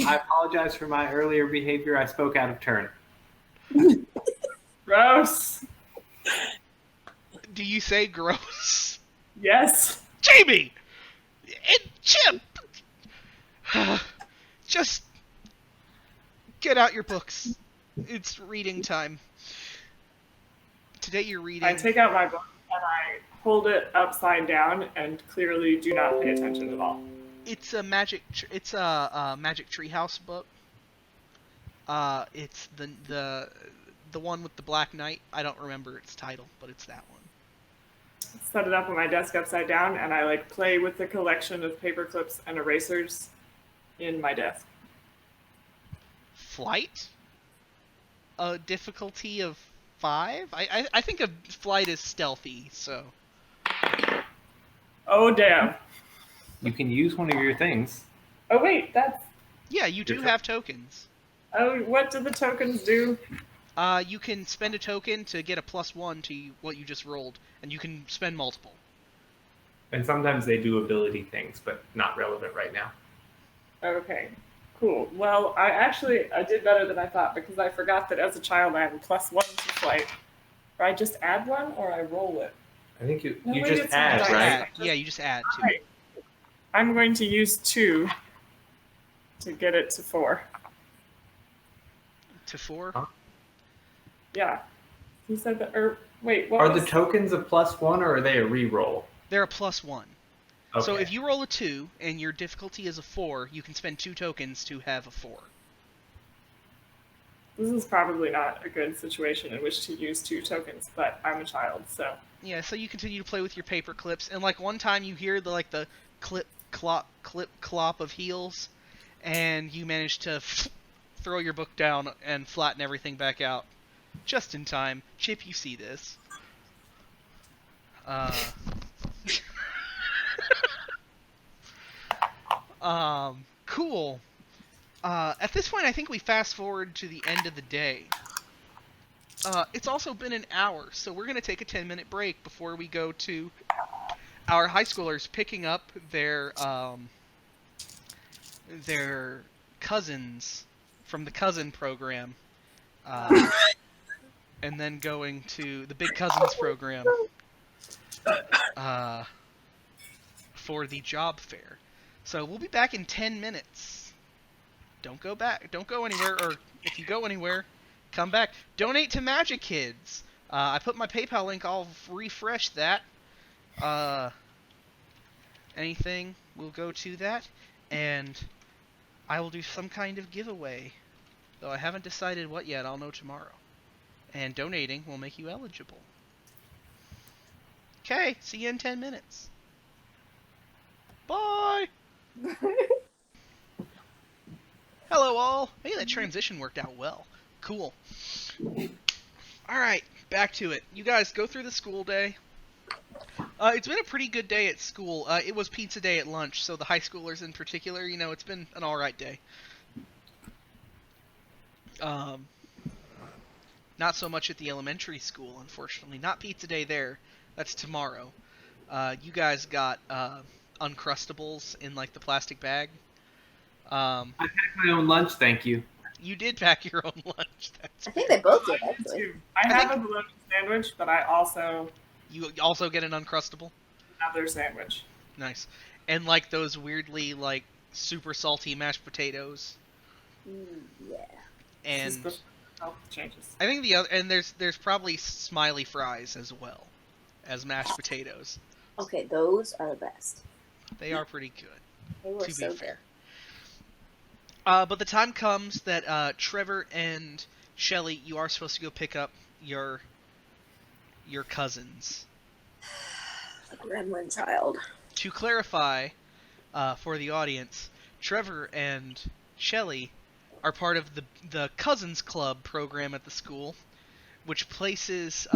I apologize for my earlier behavior. I spoke out of turn. Gross. Do you say gross? Yes. Jamie! And Chip! Just get out your books. It's reading time. Today you're reading... I take out my book and I hold it upside down and clearly do not pay attention at all. It's a magic treehouse book. It's the one with the Black Knight. I don't remember its title, but it's that one. Set it up on my desk upside down and I play with the collection of paper clips and erasers in my desk. Flight? A difficulty of 5? I think a flight is stealthy, so... Oh damn. You can use one of your things. Oh wait, that's... Yeah, you do have tokens. Oh, what do the tokens do? You can spend a token to get a +1 to what you just rolled, and you can spend multiple. And sometimes they do ability things, but not relevant right now. Okay, cool. Well, I did better than I thought because I forgot that as a child I have a +1 to flight. Or I just add one or I roll it. I think you No, maybe just it's add, not right? Yeah, you just add 2. Alright. I'm going to use 2 to get it to 4. To 4? Huh? Yeah. He said that, or wait, what Are was... the tokens a +1 or are they a re-roll? They're a +1. Okay. So if you roll a 2 and your difficulty is a 4, you can spend 2 tokens to have a 4. This is probably not a good situation in which to use 2 tokens, but I'm a child, so... Yeah, so you continue to play with your paper clips, and one time you hear the clip clop of heels, and you manage to throw your book down and flatten everything back out. Just in time. Chip, you see this. Cool. At this point, I think we fast forward to the end of the day. It's also been an hour, so we're going to take a 10-minute break before we go to our high schoolers picking up their cousins from the cousin program, and then going to the big cousins program for the job fair. So we'll be back in 10 minutes. Don't go back. Don't go anywhere, or if you go anywhere, come back. Donate to Magic Kids. I put my PayPal link. I'll refresh that. Anything, we'll go to that, and I will do some kind of giveaway. Though I haven't decided what yet. I'll know tomorrow. And donating will make you eligible. Okay, see you in 10 minutes. Bye. Hello, all. Hey, that transition worked out well. Cool. All right, back to it. You guys go through the school day. It's been a pretty good day at school. It was pizza day at lunch, so the high schoolers in particular, it's been an all right day. Not so much at the elementary school, unfortunately. Not pizza day there. That's tomorrow. You guys got Uncrustables in like the plastic bag. I packed my own lunch, thank you. You did pack your own lunch. I think they both did, actually. I have a bologna sandwich, but I also You also get an Uncrustable? another sandwich. Nice. And like those weirdly like super salty mashed potatoes. Yeah. And This is before health changes. I think the other and there's probably smiley fries as well as mashed potatoes. Okay, those are the best. They are pretty good, They were to so be fair. But the time comes that Trevor and Shelly, you are supposed to go pick up your cousins. The gremlin child. To clarify for the audience, Trevor and Shelly are part of the Cousins Club program at the school, which places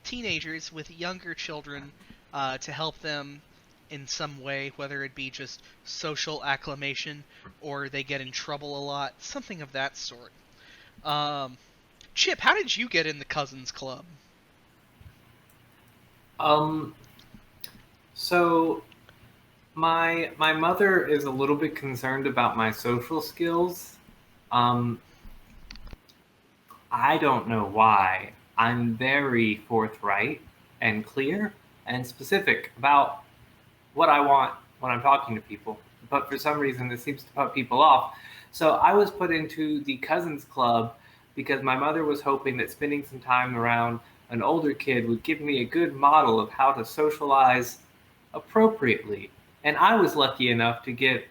teenagers with younger children to help them in some way, whether it be just social acclimation or they get in trouble a lot, something of that sort. Chip, how did you get in the Cousins Club? So my mother is a little bit concerned about my social skills. I don't know why. I'm very forthright and clear and specific about what I want when I'm talking to people. But for some reason, this seems to put people off. So I was put into the Cousins Club because my mother was hoping that spending some time around an older kid would give me a good model of how to socialize appropriately. And I was lucky enough to get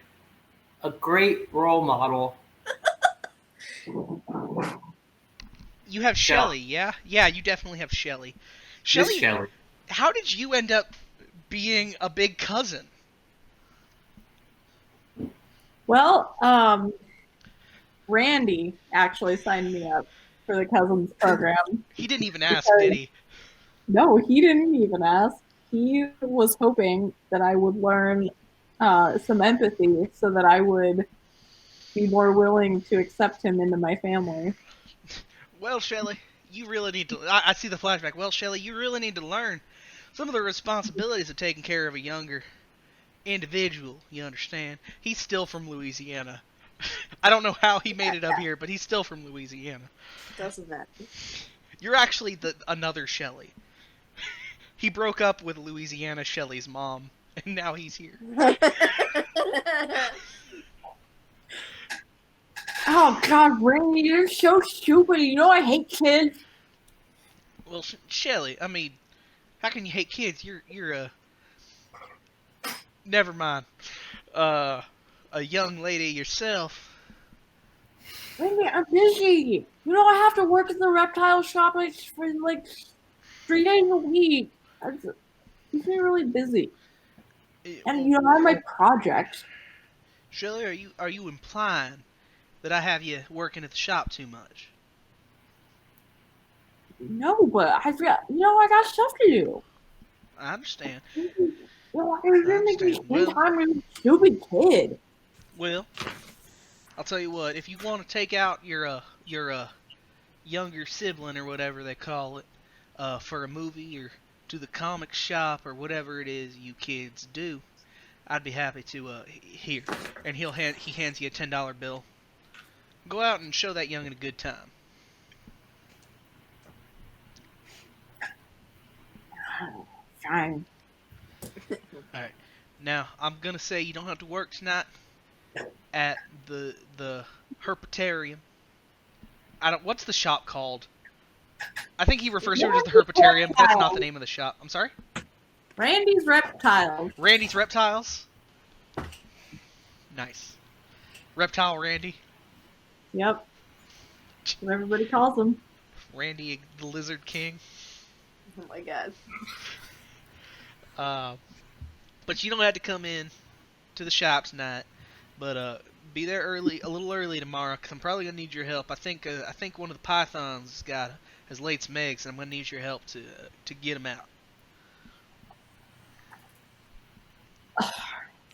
a great role model. You have Shelly, yeah? Yeah, you definitely have Shelly. Miss Shelley. How did you end up being a big cousin? Well, Randy actually signed me up for the Cousins program. He didn't even ask, did he? No, he didn't even ask. He was hoping that I would learn some empathy so that I would be more willing to accept him into my family. Well, Shelly, you really need to... I see the flashback. Well, Shelly, you really need to learn some of the responsibilities of taking care of a younger individual, you understand? He's still from Louisiana. I don't know how he made it up here, but he's still from Louisiana. Doesn't matter. You're actually another Shelly. He broke up with Louisiana Shelly's mom, and now he's here. Oh God, Randy, you're so stupid. You know I hate kids. Well, Shelly, I mean, how can you hate kids? You're a... Never mind. A young lady yourself. Randy, I'm busy. You know I have to work at the reptile shop for like 3 days a week. Keeps me really busy. And you know I have my projects. Shelly, are you implying that I have you working at the shop too much? No, but I got stuff to do. I understand. You're making me spend time with a stupid kid. Well, I'll tell you what. If you want to take out your younger sibling or whatever they call it for a movie or to the comic shop or whatever it is you kids do, I'd be happy to here. And he hands you a $10 bill. Go out and show that youngin' a good time. Fine. Alright. Now, I'm gonna say you don't have to work tonight at the herpetarium. What's the shop called? I think he refers to it as the herpetarium, but that's not the name of the shop. I'm sorry? Randy's Reptiles. Randy's Reptiles? Nice. Reptile Randy? Yep. That's what everybody calls him. Randy the Lizard King? Oh my god. But you don't have to come in to the shop tonight. But be there a little early tomorrow, because I'm probably gonna need your help. I think one of the pythons has laid some eggs, and I'm gonna need your help to get them out.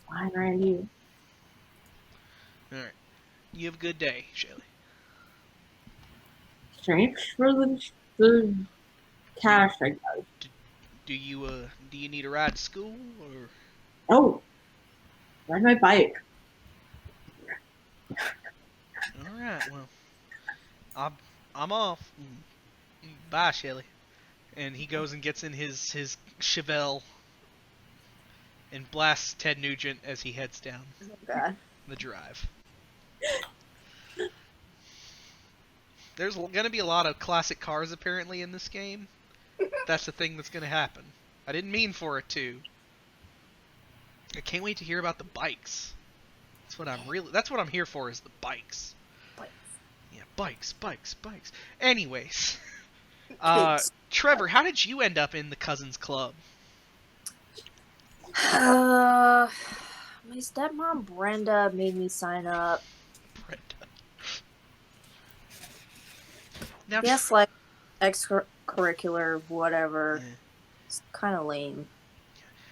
Fine, Randy. All right. You have a good day, Shelly. Thanks for the cash, I guess. Do you need a ride to school or? Oh, ride my bike. All right. Well, I'm off. Bye, Shelly. And he goes and gets in his Chevelle and blasts Ted Nugent as he heads down Oh god. the drive. There's going to be a lot of classic cars apparently in this game. That's the thing that's going to happen. I didn't mean for it to. I can't wait to hear about the bikes. That's what I'm here for, is the bikes. Bikes. Yeah, bikes. Anyways, Kids. Trevor, how did you end up in the Cousins Club? My stepmom Brenda made me sign up. Brenda. Now, Yes, like extracurricular, whatever. Yeah. It's kind of lame.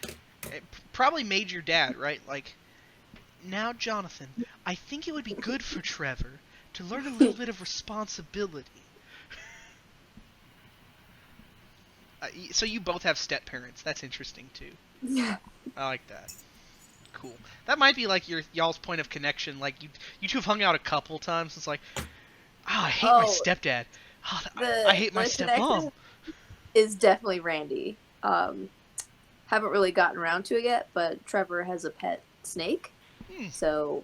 It probably made your dad, right? Like, now, Jonathan, I think it would be good for Trevor to learn a little bit of responsibility. So you both have step parents. That's interesting too. Yeah. I like that. Cool. That might be like y'all's point of connection. Like you two have hung out a couple times. It's like, I hate my stepdad. Oh, I hate my stepmom. Is definitely Randy. Haven't really gotten around to it yet, but Trevor has a pet snake. So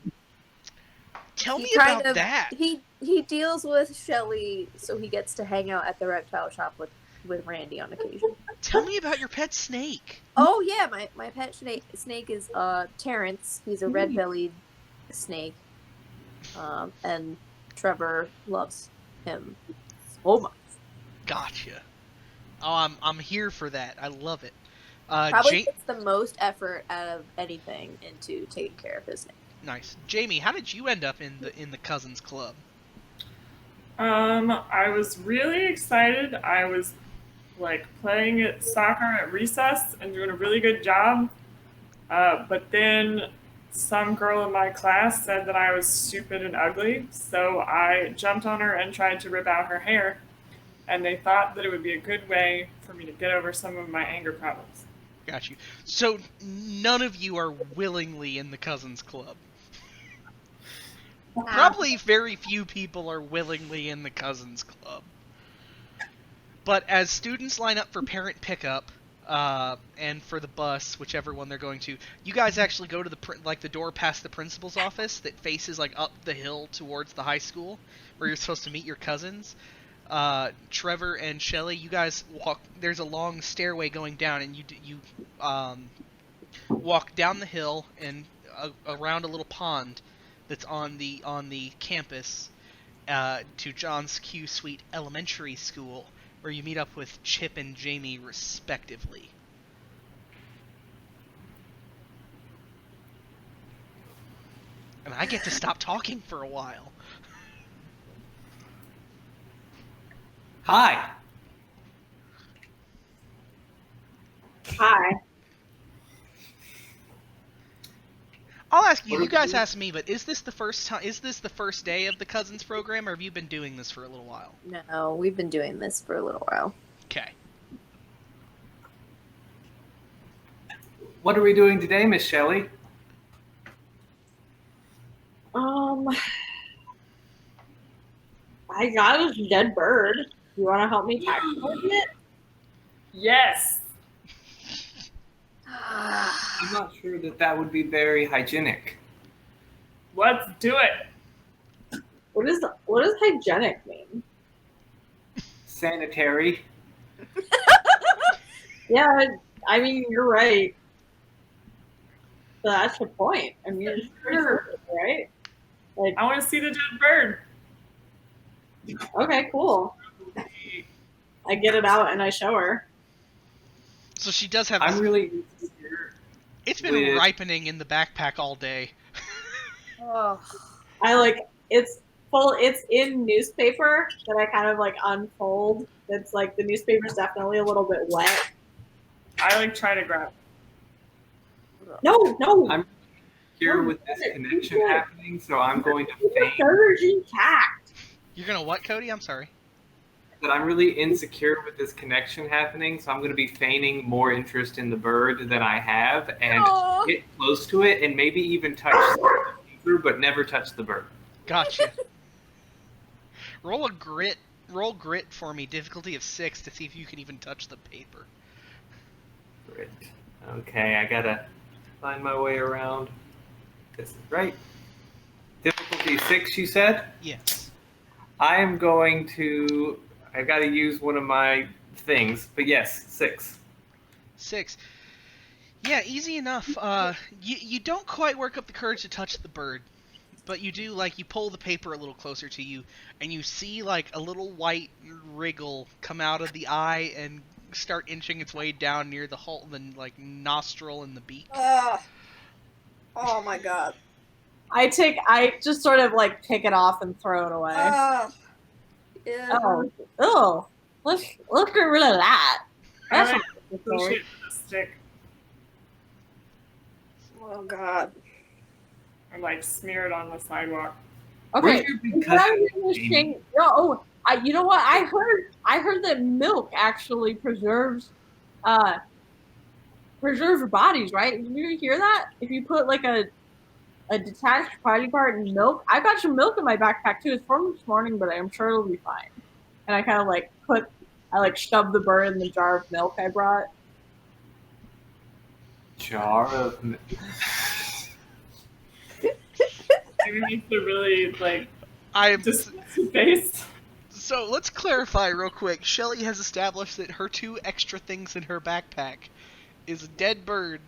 tell me about that. He deals with Shelly, so he gets to hang out at the reptile shop with Randy on occasion. Tell me about your pet snake. Oh yeah, my pet snake is Terrence. He's a red-bellied snake, and Trevor loves him so much. Gotcha. Oh, I'm here for that. I love it. Probably puts the most effort out of anything into taking care of his snake. Nice. Jamie, how did you end up in the Cousins Club? I was really excited. I was like playing at soccer at recess and doing a really good job. But then some girl in my class said that I was stupid and ugly, so I jumped on her and tried to rip out her hair. And they thought that it would be a good way for me to get over some of my anger problems. Got you. So none of you are willingly in the Cousins Club. Probably very few people are willingly in the Cousins Club. But as students line up for parent pickup, and for the bus, whichever one they're going to, you guys actually go to the door past the principal's office that faces like up the hill towards the high school, where you're supposed to meet your cousins. Trevor and Shelly, you guys walk. There's a long stairway going down, and you walk down the hill and around a little pond that's on the campus to John's Q Suite Elementary School, where you meet up with Chip and Jamie respectively. And I get to stop talking for a while. Hi. Hi. I'll ask you. You guys ask me, but is this the first time? Is this the first day of the Cousins program, or have you been doing this for a little while? No, we've been doing this for a little while. Okay. What are we doing today, Miss Shelley? I got a dead bird. You want to help me tackle it? Yes. I'm not sure that would be very hygienic. Let's do it. What does hygienic mean? Sanitary. Yeah, I mean you're right. But that's the point. I mean, it's right? Like, I want to see the dead bird. okay, cool. I get it out and I show her. So she does have. I'm really It's been with ripening in the backpack all day. Oh. It's full. It's in newspaper that I kind of like unfold. It's like the newspaper's definitely a little bit wet. I try to grab. No. I'm here with this connection happening, so I'm going to The feign server's intact. You're gonna what, Cody? I'm sorry. that I'm really insecure with this connection happening, so I'm going to be feigning more interest in the bird than I have, and Aw. get close to it, and maybe even touch the paper, but never touch the bird. Gotcha. Roll grit for me, difficulty of 6, to see if you can even touch the paper. Great. Okay, I gotta find my way around. This is right. Difficulty 6, you said? Yes. I am going to. I gotta use one of my things, but yes, 6. 6. Yeah, easy enough. You don't quite work up the courage to touch the bird, but you do, like, you pull the paper a little closer to you, and you see, like, a little white wriggle come out of the eye and start inching its way down near the whole, like, nostril and the beak. Oh my god. I just sort of like pick it off and throw it away. Yeah. Oh, let's get rid of that. That's I not push good. it with a stick Oh god. and smear it on the sidewalk. Okay. Where's your big cousin, Jamie? You know what? I heard that milk actually preserves bodies, right? Did you hear that? If you put like a detached body part in milk, I've got some milk in my backpack too. It's from this morning, but I'm sure it'll be fine. And I kind of shoved the bird in the jar of milk I brought. Jar of. Maybe needs to really I'm just face. So let's clarify real quick. Shelly has established that her 2 extra things in her backpack is a dead bird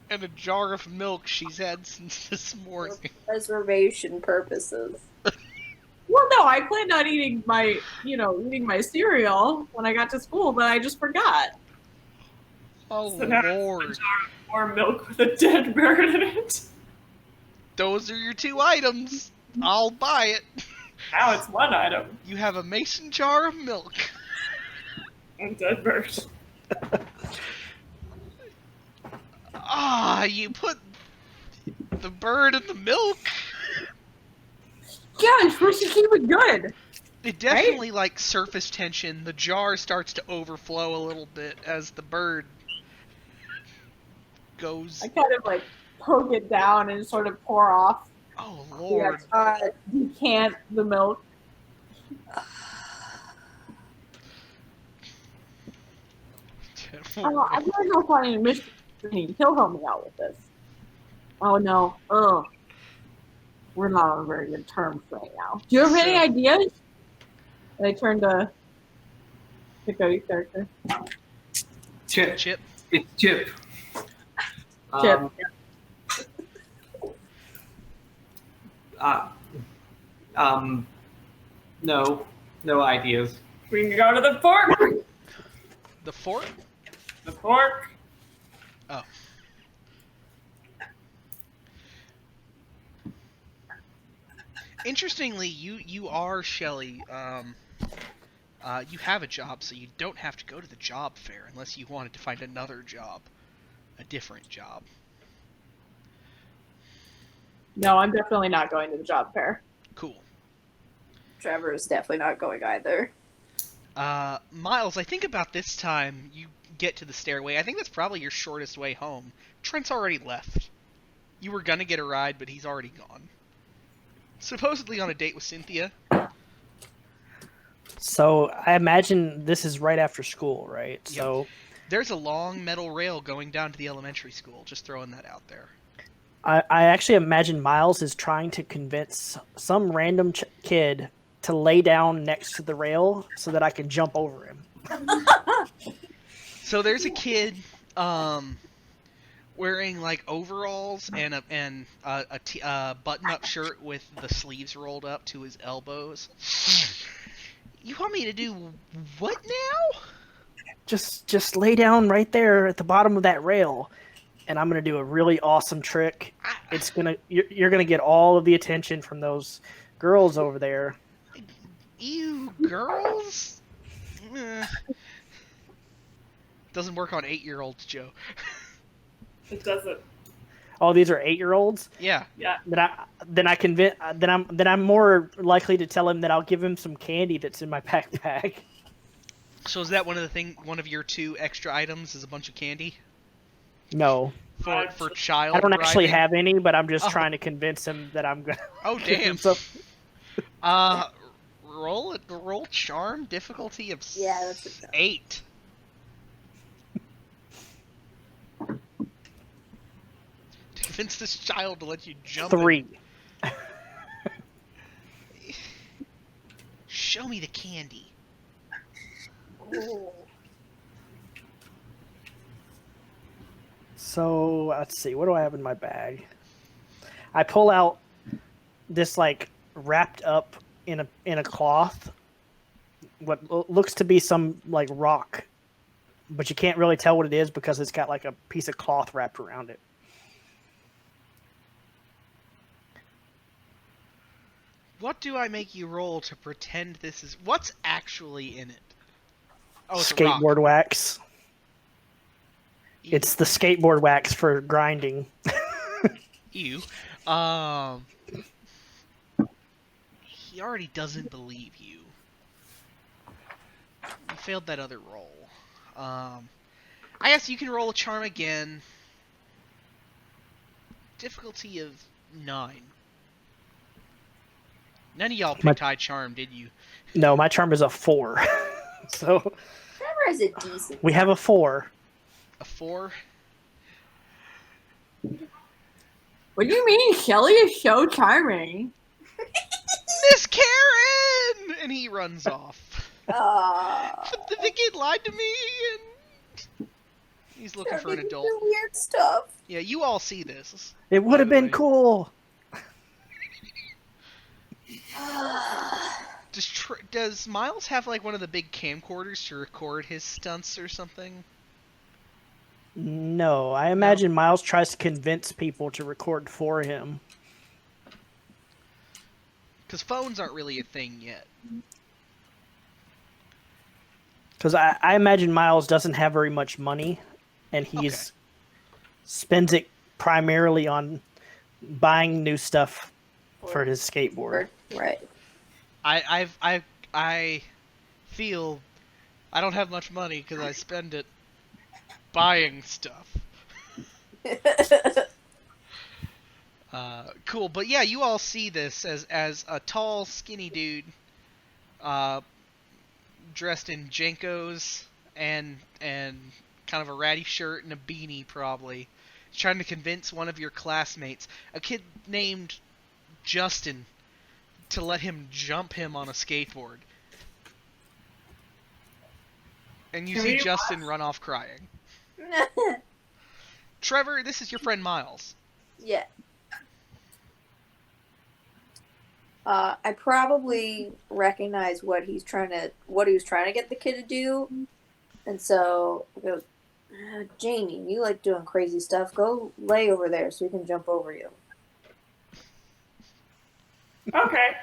and a jar of milk she's had since this morning. For preservation purposes. Well, no, I planned on eating my cereal when I got to school, but I just forgot. Oh, So now Lord. it's a jar of more milk with a dead bird in it. Those are your 2 items. I'll buy it. Now it's one item. You have a mason jar of milk. And dead bird. You put the bird in the milk? Yeah, you're supposed to keep it good. It definitely, surface tension. The jar starts to overflow a little bit as the bird goes. I kind of poke it down and sort of pour off. Oh, Lord. Decant the milk. I'm gonna go find Mr. He'll help me out with this. Oh no. Ugh. We're not on very good terms right now. Do you have any ideas? And I turned to Cody's character. Chip. Chip. It's Chip. Chip. No ideas. We can go to the fork. The fork? The fork. Oh. Interestingly, you are Shelly. You have a job, so you don't have to go to the job fair unless you wanted to find another job, a different job. No, I'm definitely not going to the job fair. Cool. Trevor is definitely not going either. Miles, I think about this time you get to the stairway. I think that's probably your shortest way home. Trent's already left. You were gonna get a ride, but he's already gone. Supposedly on a date with Cynthia. So I imagine this is right after school, right? Yep. So There's a long metal rail going down to the elementary school. Just throwing that out there. I actually imagine Miles is trying to convince some random kid to lay down next to the rail so that I can jump over him. So there's a kid wearing overalls and a button-up shirt with the sleeves rolled up to his elbows. You want me to do what now? Just lay down right there at the bottom of that rail, and I'm gonna do a really awesome trick. I- You're gonna get all of the attention from those girls over there. Ew, girls? Eh. Doesn't work on 8-year-olds, Joe. It doesn't. Oh, these are 8-year-olds. Yeah. Yeah. Then I'm more likely to tell him that I'll give him some candy that's in my backpack. So is that one of your 2 extra items is a bunch of candy No, for child? I don't actually bribing? have any, but I'm just Oh. trying to convince him that I'm gonna. Oh give him damn. some. Roll charm difficulty of Yeah, that's good. 8. To convince this child to let you jump. 3. Show me the candy. Ooh. So let's see. What do I have in my bag? I pull out this like wrapped up in a cloth. What looks to be some like rock, but you can't really tell what it is because it's got like a piece of cloth wrapped around it. What do I make you roll to pretend this is... What's actually in it? Oh, it's a rock. Skateboard wax. Ew. It's the skateboard wax for grinding. Ew. He already doesn't believe you. You failed that other roll. I guess you can roll a charm again. Difficulty of 9. None of y'all picked high charm, did you? No, my charm is a 4. So Trevor has a decent. we have a 4. A 4? What do you mean? Shelly is so charming. Miss Karen! And he runs off. The kid lied to me, and he's looking for an adult. Weird stuff. Yeah, you all see this. It would have By the been way. cool. Does Miles have like one of the big camcorders to record his stunts or something? No, I imagine Miles tries to convince people to record for him. Because phones aren't really a thing yet. Because I imagine Miles doesn't have very much money, and spends it primarily on buying new stuff for his skateboard. Right. I feel I don't have much money because I spend it buying stuff. Cool, but yeah, you all see this as a tall, skinny dude, dressed in Jenkos and kind of a ratty shirt and a beanie, probably, trying to convince one of your classmates, a kid named Justin, to let him jump him on a skateboard. And you see Justin run off crying. Trevor, this is your friend Miles. Yeah. I probably recognize what he was trying to get the kid to do, and so I go, Jamie, you like doing crazy stuff. Go lay over there so we can jump over you. Okay.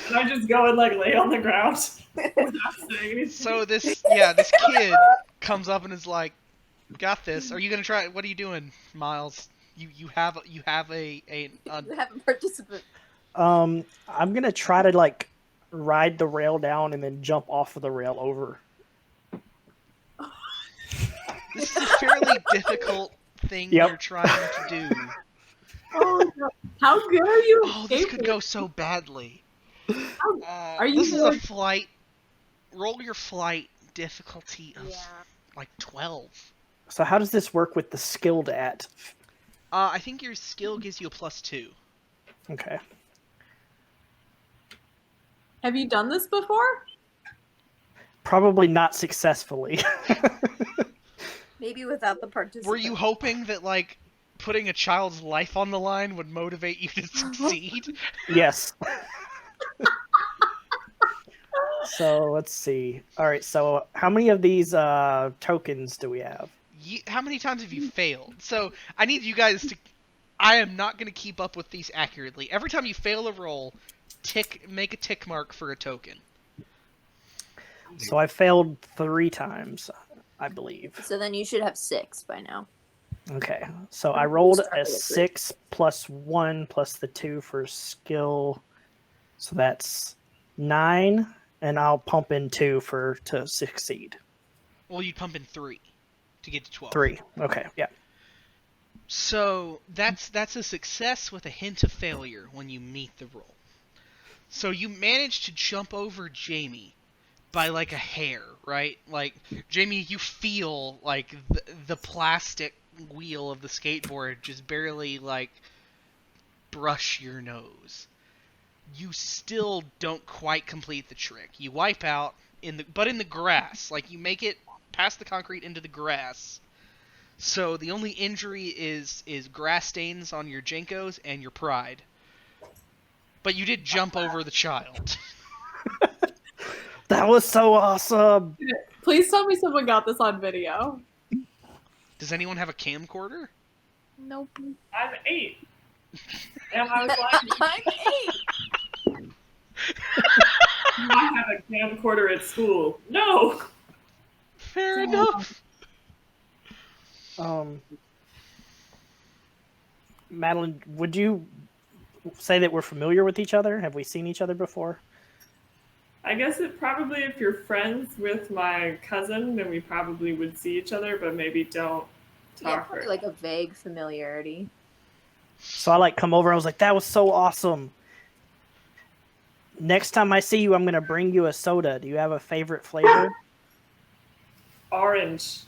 And I just go and like lay on the ground without saying anything. So this kid comes up and is like, "Got this. Are you gonna try? What are you doing, Miles? You have a You have a participant. I'm gonna try to like ride the rail down and then jump off of the rail over. This is a fairly difficult thing you're trying to do. Oh, no. How good are you? Oh, this could go so badly. Are you This is a really- flight. Roll your flight difficulty of Yeah. like 12. So how does this work with the skilled at? I think your skill gives you a +2. Okay. Have you done this before? Probably not successfully. Maybe without the participant. Were you hoping that like putting a child's life on the line would motivate you to succeed? Yes. So let's see. All right. So how many of these tokens do we have? How many times have you failed? So I need you guys to. I am not going to keep up with these accurately. Every time you fail a roll, make a tick mark for a token. So I failed 3 times, I believe. So then you should have 6 by now. Okay, so I rolled started a at 3. 6 plus 1 plus the 2 for skill. So that's 9, and I'll pump in 2 to succeed. Well, you'd pump in 3 to get to 12. 3. Okay, yeah. So that's a success with a hint of failure when you meet the roll. So you managed to jump over Jamie by like a hair, right? Like, Jamie, you feel like the plastic wheel of the skateboard just barely like brush your nose. You still don't quite complete the trick. You wipe out in the grass. Like, you make it past the concrete into the grass. So the only injury is grass stains on your Jenkos and your pride. But you did jump over the child. That was so awesome. Please tell me someone got this on video. Does anyone have a camcorder? Nope. I'm 8. And I was like, I'm 8. I have a camcorder at school. No! Fair enough. Madeline, would you say that we're familiar with each other? Have we seen each other before? I guess it probably, if you're friends with my cousin, then we probably would see each other, but maybe don't Yeah, talk. probably like a vague familiarity. So I come over, I was like, that was so awesome. Next time I see you, I'm going to bring you a soda. Do you have a favorite flavor? Orange.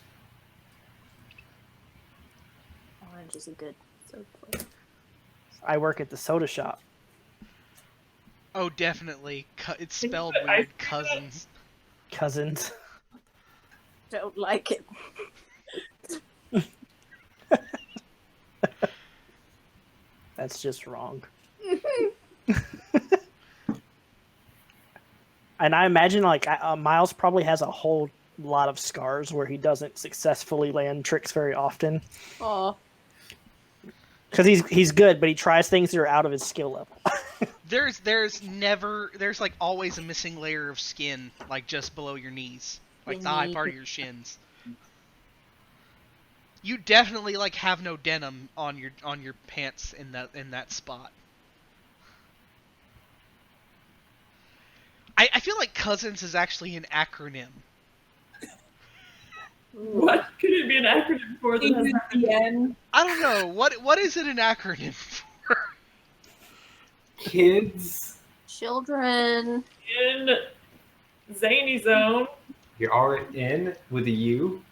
Orange is a good soda flavor. I work at the soda shop. Oh, definitely. It's spelled I weird. see that. Cousins. Cousins. Don't like it. That's just wrong. And I imagine Miles probably has a whole lot of scars where he doesn't successfully land tricks very often. Oh. Because he's good, but he tries things that are out of his skill level. There's like always a missing layer of skin, like just below your knees, like the high part of your shins. You definitely like have no denim on your pants in that spot. I feel like Cousins is actually an acronym. What could it be an acronym for? That has The end. I don't know. What is it an acronym for? Kids, Children. in Zany Zone. you're already in with a U.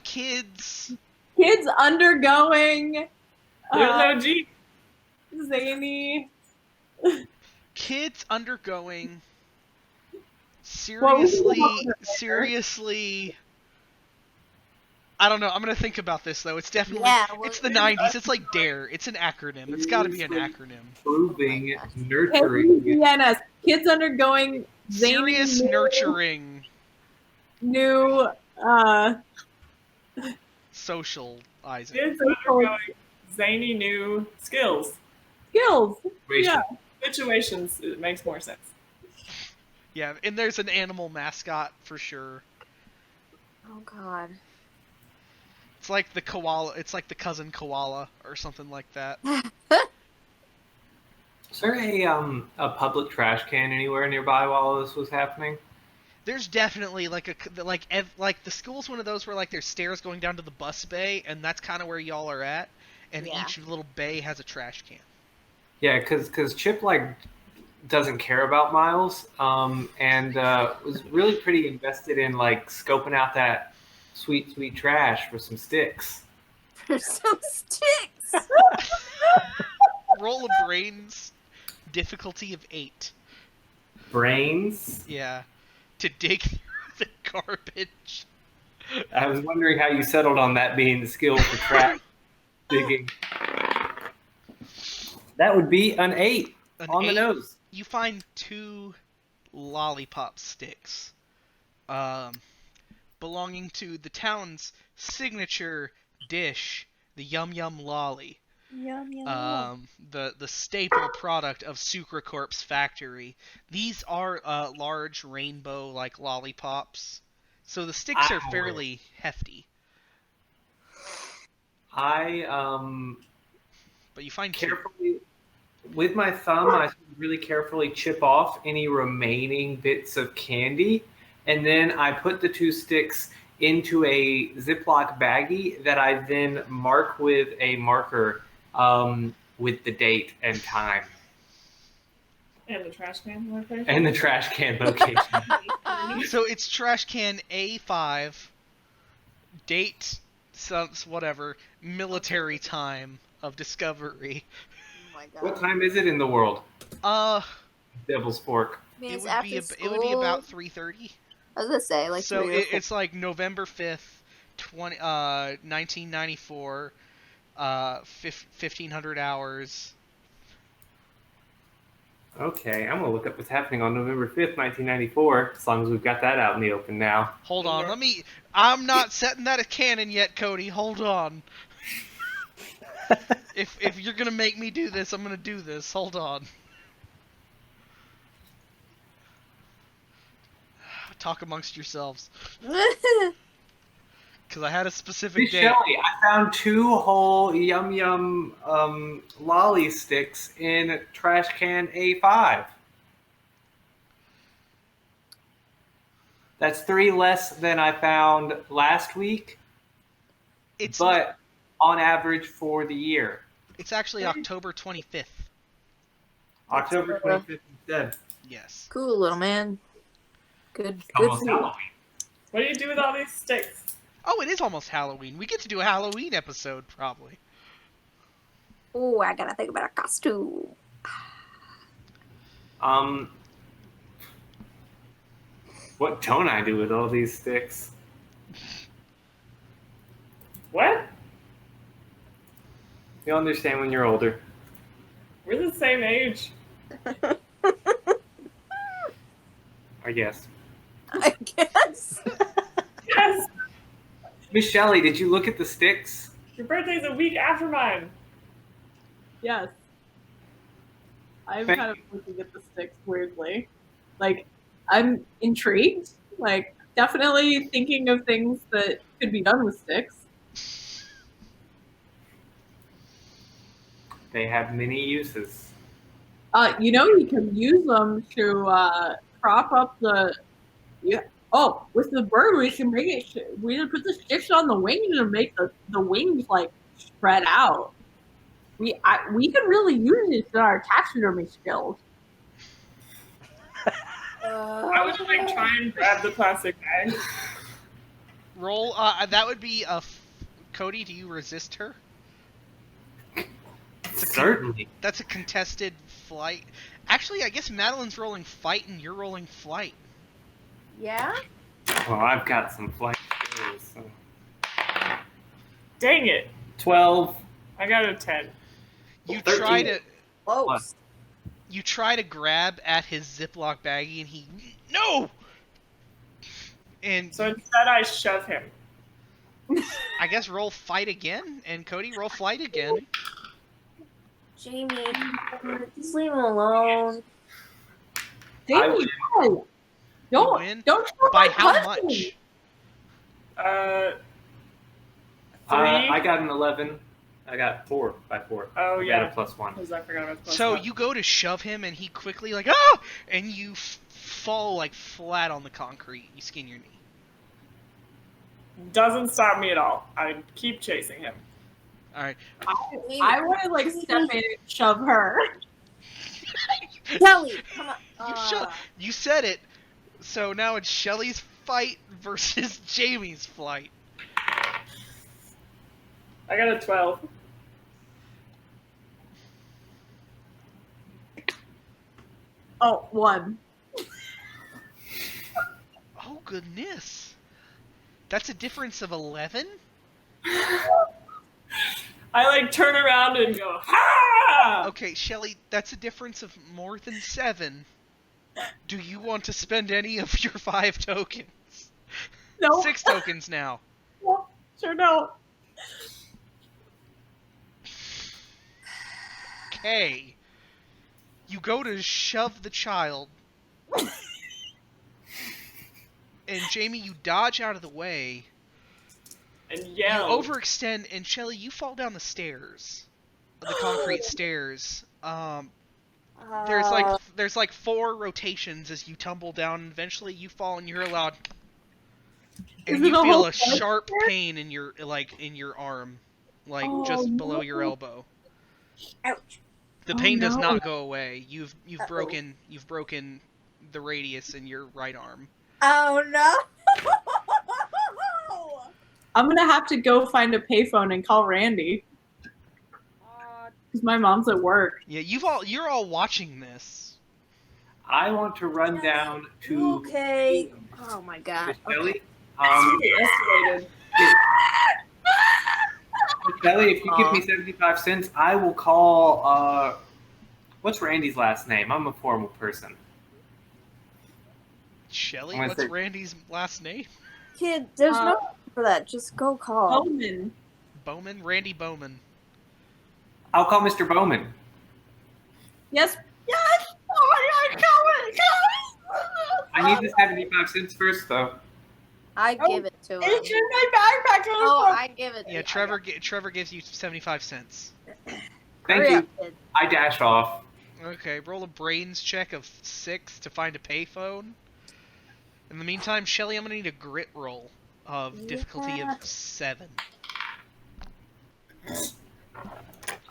Kids. Kids undergoing There's no G. zany. Kids undergoing What was seriously. I don't know. I'm gonna think about this though. It's definitely it's the well, 90s. It's like DARE. It's an acronym. It's got to be an acronym. Proving, nurturing. KNS. Kids undergoing zany Serious new, nurturing new socializing. Kids undergoing zany new skills. skills. Yeah. Situations, it makes more sense. Yeah, and there's an animal mascot for sure. Oh god. It's like the koala. It's like the cousin koala or something like that. Is there a public trash can anywhere nearby while this was happening? There's definitely like the school's one of those where like there's stairs going down to the bus bay, and that's kind of where y'all are at. And Yeah. each little bay has a trash can. Yeah, because Chip doesn't care about Miles, and was really pretty invested in scoping out that sweet trash for some sticks. For some sticks. Roll of brains, difficulty of 8. Brains. Yeah, to dig through the garbage. I was wondering how you settled on that being the skill for trash digging. That would be an 8 An on 8. the nose. You find 2 lollipop sticks um, belonging to the town's signature dish, the Yum Yum Lolly. Yum yum. The staple product of Sucrecorp's factory. These are large rainbow like lollipops, so the sticks are Ow. fairly hefty. I But you find cute. carefully with my thumb, I really carefully chip off any remaining bits of candy, and then I put the 2 sticks into a Ziploc baggie that I then mark with a marker with the date and time And the trash can location. and the trash can location. So it's trash can A5, date, whatever, military time of discovery. Oh my god. What time is it in the world? Uh, Devil's Fork. I mean, it it's would after be school. it would be about 3:30. I was gonna say like So 3 or 4. it's like November 5th, 1994, 1500 hours. Okay, I'm gonna look up what's happening on November 5th, 1994. As long as we've got that out in the open now. Hold on, I'm not setting that as canon yet, Cody. Hold on. If you're gonna make me do this, I'm gonna do this. Hold on. Talk amongst yourselves, because I had a specific Hey, date. Shelly, I found 2 whole Yum Yum lolly sticks in trash can A5. That's 3 less than I found last week, It's but on average for the year. it's actually October 25th. October 25th instead. Yes. Cool, little man. Good Almost for you. Halloween. What do you do with all these sticks? Oh, it is almost Halloween. We get to do a Halloween episode probably. Oh, I gotta think about a costume. What don't I do with all these sticks? What? You'll understand when you're older. We're the same age. I guess. I guess. Yes. Miss Shelley, did you look at the sticks? Your birthday's a week after mine. Yes. I'm Thank kind of looking at the sticks weirdly. Like, I'm intrigued. Like, definitely thinking of things that could be done with sticks. They have many uses. You know, you can use them to prop up the. Yeah. Oh, with the bird, we can make it. We can put the sticks on the wings and make the wings like spread out. We could really use this in our taxidermy skills. I would like try and grab the plastic bag. Roll. That would be Cody. Do you resist her? Certainly. That's a contested flight. Actually, I guess Madeline's rolling fight and you're rolling flight. Yeah? Well, I've got some flight skills. So. Dang it. 12. I got a 10. You 13. try to Close. you try to grab at his Ziploc baggie and he no. And So instead I shove him. I guess roll fight again, and Cody roll flight again. Jamie, just leave him alone. Jamie, no. Don't win? don't show By my how question. much? 3. I got an 11. I got 4 by 4. Oh, I yeah. got a +1. Because I forgot about the So plus you go to shove him, and he quickly like and you fall like flat on the concrete. You skin your knee. one. Doesn't stop me at all. I keep chasing him. All right. I want to like step in and shove her. Kelly, come on. You said it. So now it's Shelly's fight versus Jamie's flight. I got a 12. Oh, 1. Oh goodness. That's a difference of 11? I like turn around and go, ha! Okay, Shelly, that's a difference of more than 7. Do you want to spend any of your 5 tokens? No. 6 tokens now. Sure don't. Okay. You go to shove the child. And Jamie, you dodge out of the way. And You yell. overextend, and Shelly, you fall down the stairs. The concrete stairs. There's like 4 rotations as you tumble down, and eventually you fall and you're allowed. And Is it you a feel whole a flight sharp there? pain in your arm, like Oh, just below your no. elbow. Ouch. The Oh, pain does no. not go away. You've Uh-oh. broken the radius in your right arm. Oh no! I'm gonna have to go find a payphone and call Randy because my mom's at work. Yeah, you're all watching this. I want to run down to Okay. Oh my god. Shelly. Estimated. Shelly, if you give me 75 cents, I will call. What's Randy's last name? I'm a formal person. Shelly, I'm gonna what's say- Randy's last name? Kid, there's no time for that. Just go call. Bowman. Bowman? Randy Bowman. I'll call Mr. Bowman. Yes. Yes. Oh my God! I need the 75 cents first, though. I Oh, give it to him. It's in my backpack. Oh, I give it. Yeah, Trevor gives you 75 cents. Thank Hurry you. up, kid. I dash off. Okay, roll a brains check of 6 to find a payphone. In the meantime, Shelly, I'm gonna need a grit roll of difficulty Yeah. of 7.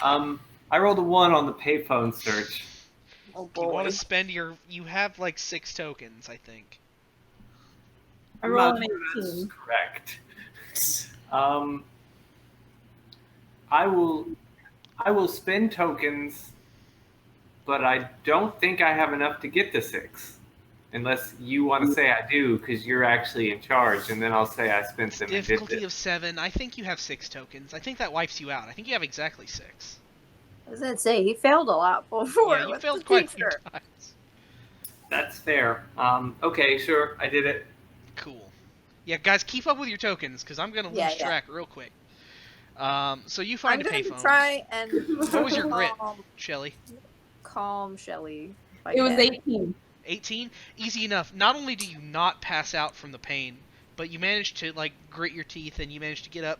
I rolled a 1 on the payphone search. Oh You want boy. to spend you have like 6 tokens, I think. I roll I'm an not sure 18. that's correct. I will spend tokens, but I don't think I have enough to get to 6. Unless you want to say I do, because you're actually in charge, and then I'll say I spent them and did Difficulty this. of 7. I think you have 6 tokens. I think that wipes you out. I think you have exactly 6. I was gonna say he failed a lot before. Yeah, you with failed the quite a few teacher. times. That's fair. Okay, sure, I did it. Cool. Yeah, guys, keep up with your tokens, because I'm gonna lose Yeah. track real quick. So you find I'm a going to payphone. try and What was your grit, calm, Shelly? calm Shelly. if I It was can. 18. 18? Easy enough. Not only do you not pass out from the pain, but you manage to like grit your teeth and you manage to get up.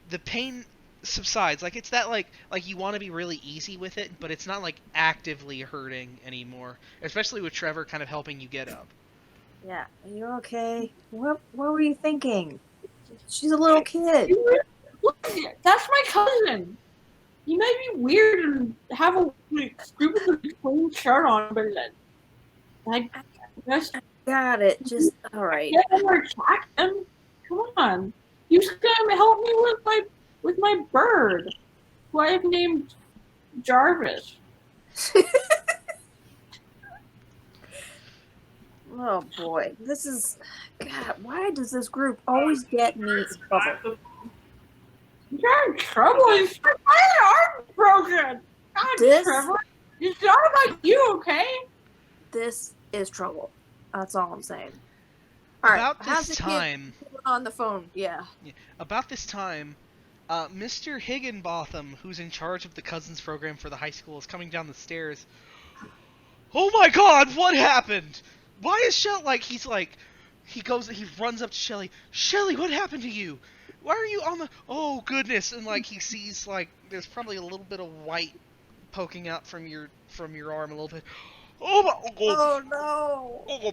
The pain subsides. Like it's that like you want to be really easy with it, but it's not like actively hurting anymore. Especially with Trevor kind of helping you get up. Yeah. Are you okay? What were you thinking? She's a little kid. Look, that's my cousin. He might be weird and have a like, stupid clean shirt on, but like, just Got it. Just all right. get him or attack him. Come on, you gonna help me with my bird, who I have named Jarvis. Oh boy, this is. God, why does this group always get me in trouble? You're in trouble. My arm's broken. God, This- Trevor, it's not about you, okay? This is trouble. That's all I'm saying. All right. About how's this the kid time, on the phone? Yeah. Mr. Higginbotham, who's in charge of the Cousins program for the high school, is coming down the stairs. Oh my God! What happened? Why is Shelly he runs up to Shelly. Shelly, what happened to you? Why are you on the? Oh goodness! And like he sees like there's probably a little bit of white poking out from your arm a little bit. Oh my! Oh no! Oh.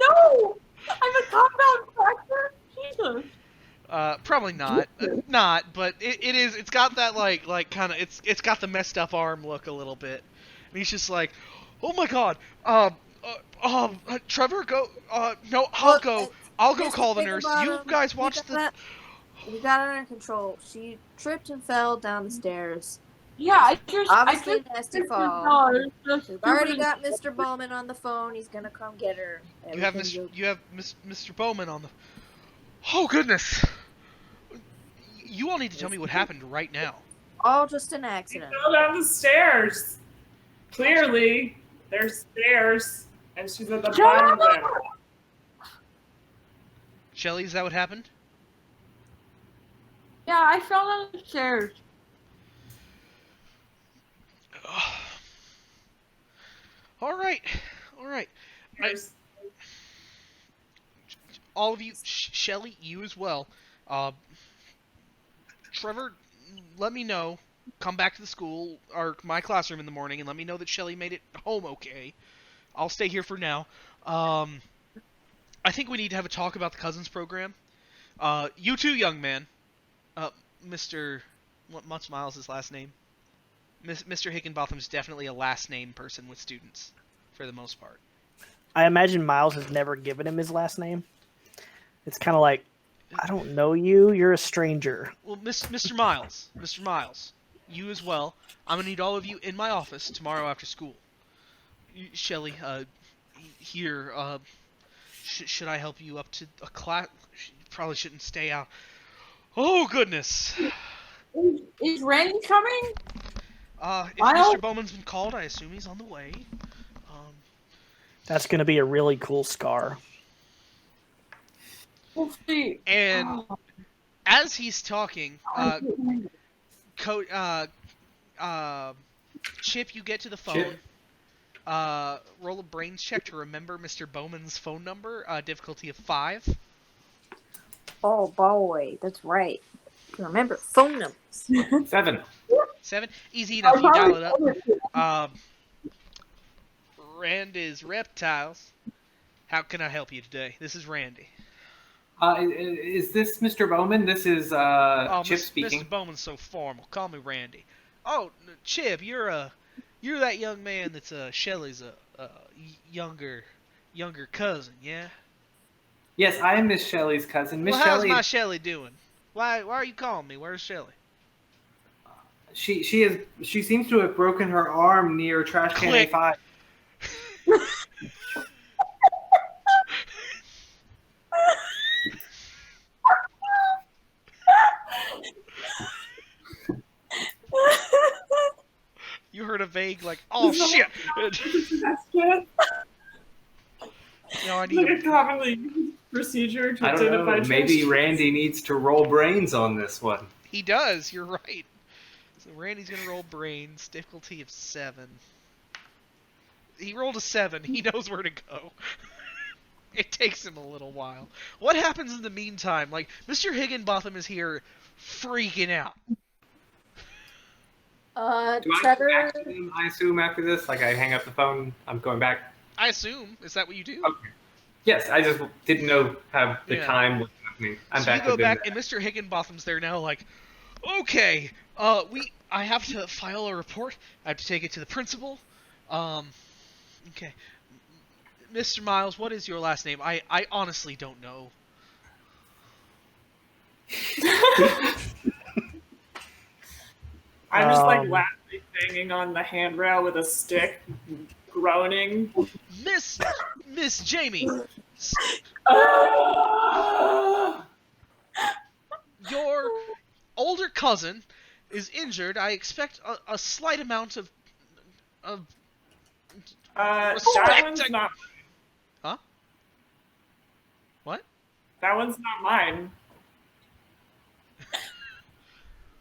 No, I'm a compound fracture. Jesus. Probably not. But it is. It's got that like kind of. It's got the messed up arm look a little bit. And he's just like, oh my God. Trevor, go. No, I'll Look, go. I'll go Just call the think nurse. about You him. guys watch We got it under control. She tripped and fell down the stairs. Yeah, Obviously, nasty fall. No, it's just We've already stupid. got Mr. Bowman on the phone. He's gonna come get her. You have Mr. Bowman on the. Oh goodness. You all need to tell me what happened right now. All just an She accident. fell down the stairs. Clearly, there's stairs, and she's at the bottom of them. Shelly, is that what happened? Yeah, I fell down the stairs. All right. All right. There's All of you, Shelly, you as well. Trevor, let me know. Come back to the school or my classroom in the morning and let me know that Shelly made it home okay. I'll stay here for now. I think we need to have a talk about the cousins program. You too, young man. Mr. What's Miles' last name? Mr. Higginbotham's definitely a last name person with students, for the most part. I imagine Miles has never given him his last name. It's kind of like, I don't know you. You're a stranger. Well, Mr. Miles, you as well. I'm gonna need all of you in my office tomorrow after school. Shelly, here. Should I help you up to a class? Probably shouldn't stay out. Oh goodness. Is Randy coming? If Miles? Mr. Bowman's been called, I assume he's on the way. That's going to be a really cool scar. We'll see. And as he's talking, Chip, you get to the phone. Chip? Roll a brains check to remember Mr. Bowman's phone number. Difficulty of 5. Oh boy, that's right. Remember phone numbers. 7. 7. Easy enough. You dial it up. Rand is reptiles. How can I help you today? This is Randy. Is this Mr. Bowman? This is Chip speaking. Mr. Bowman's so formal. Call me Randy. Oh, Chip, you're that young man that's Shelley's younger cousin, yeah? Yes, I am Miss Shelley's cousin. Miss Well, how's Shelley. my Shelley doing? Why are you calling me? Where's Shelley? She seems to have broken her arm near Trash Can Click. A5. You heard a vague oh shit. that's good. No, I Like need a commonly used procedure to I don't identify know. Maybe trash. Randy needs to roll brains on this one. He does. You're right. So Randy's gonna roll brains. Difficulty of 7. He rolled a 7. He knows where to go. It takes him a little while. What happens in the meantime? Mr. Higginbotham is here freaking out. Do I go Trevor. back to him, I assume, after this? I hang up the phone, I'm going back? I assume. Is that what you do? Okay. Yes, I just didn't know how the Yeah. time was happening. I'm so back you go to back, business. and Mr. Higginbotham's there now, okay, I have to file a report. I have to take it to the principal. Okay. Mr. Miles, what is your last name? I honestly don't know. I'm just laughing, banging on the handrail with a stick, groaning. Miss Jamie, your older cousin is injured. I expect a slight amount of That respect. one's not. Huh? What? That one's not mine.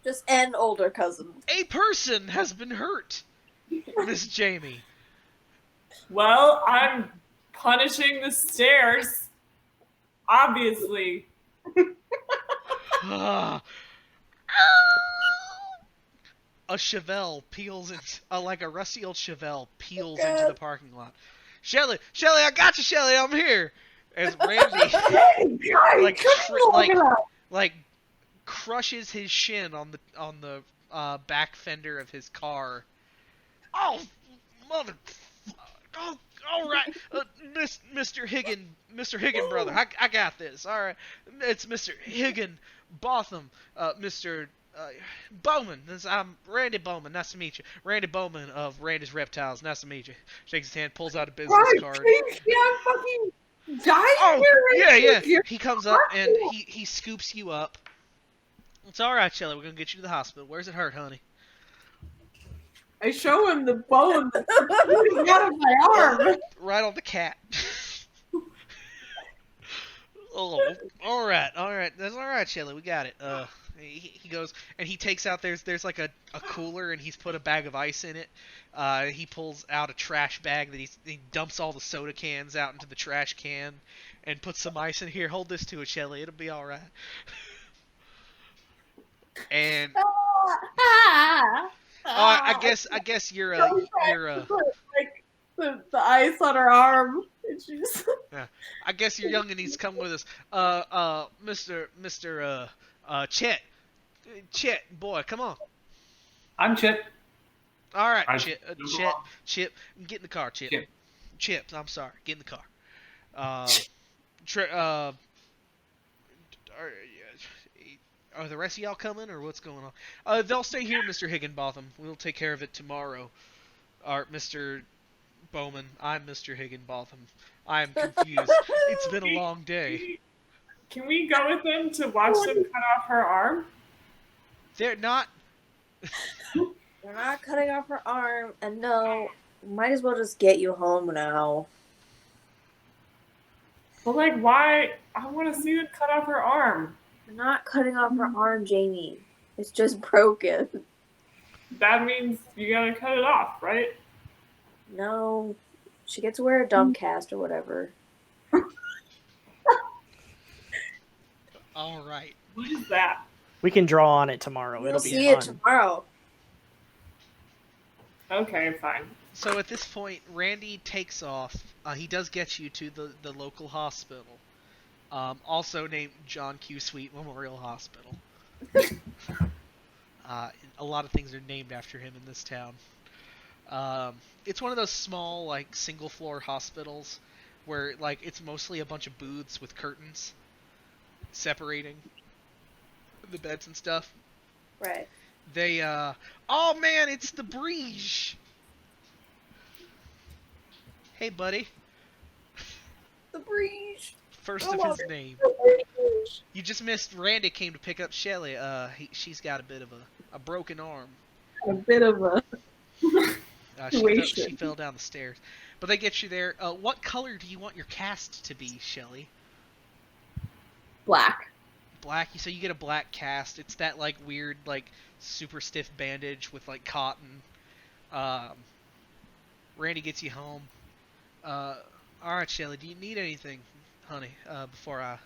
Just an older cousin. A person has been hurt, Miss Jamie. Well, I'm punishing the stairs. Obviously. A Chevelle peels into, a rusty old Chevelle peels into the parking lot. Shelly, I got you, Shelly, I'm here. As Randy, crushes his shin on the back fender of his car. Oh, mother! Oh, all right, Mr. Higgin brother, I got this. All right, it's Mr. Higgin Botham, Mr. Bowman. I'm Randy Bowman. Nice to meet you. Randy Bowman of Randy's Reptiles. Nice to meet you. Shakes his hand, pulls out a business card. Yeah, I'm fucking dying Oh, here. yeah. He comes up and he scoops you up. It's all right, Shelly. We're gonna get you to the hospital. Where's it hurt, honey? I show him the bone that's coming out of my arm. Right on the cat. Oh, all right. That's all right, Shelly. We got it. He goes and he takes out there's like a cooler and he's put a bag of ice in it. He pulls out a trash bag that he dumps all the soda cans out into the trash can, and puts some ice in here. Hold this to it, Shelly. It'll be all right. And I guess you're Put, like the ice on her arm. And she's I guess your youngin needs to come with us. Mr. Chet. Chet, boy, come on. I'm Chip. All right, I- Chip, get in the car, Chip. Chip. Chip, I'm sorry, get in the car. Are the rest of y'all coming, or what's going on? They'll stay here, Mr. Higginbotham. We'll take care of it tomorrow. Mr. Bowman, I'm Mr. Higginbotham. I'm confused. It's been a long day. Can we go with them to watch them cut off her arm? They're not. We're not cutting off her arm, and no, might as well just get you home now. But like, why? I want to see them cut off her arm. We're not cutting off her arm, Jamie. It's just broken. That means you gotta cut it off, right? No, she gets to wear a dumb cast or whatever. All right. What is that? We can draw on it tomorrow. You'll It'll be see fun. it tomorrow. Okay, fine. So at this point, Randy takes off. He does get you to the local hospital, also named John Q. Sweet Memorial Hospital. A lot of things are named after him in this town. It's one of those small, like, single-floor hospitals where, like, it's mostly a bunch of booths with curtains separating the beds and stuff. Right. They, oh man, it's the Breege! Hey, buddy. The breeze. First I of love his name. You just missed Randy came to pick up Shelly. She's got a bit of a broken arm. a bit of a She fell down the stairs. But they get you there. What color do you want your cast to be, Shelly? black. Black. So you get a black cast. It's that, like, weird, like, super stiff bandage with, like, cotton. Randy gets you home. Alright, Shelly, do you need anything, honey, before I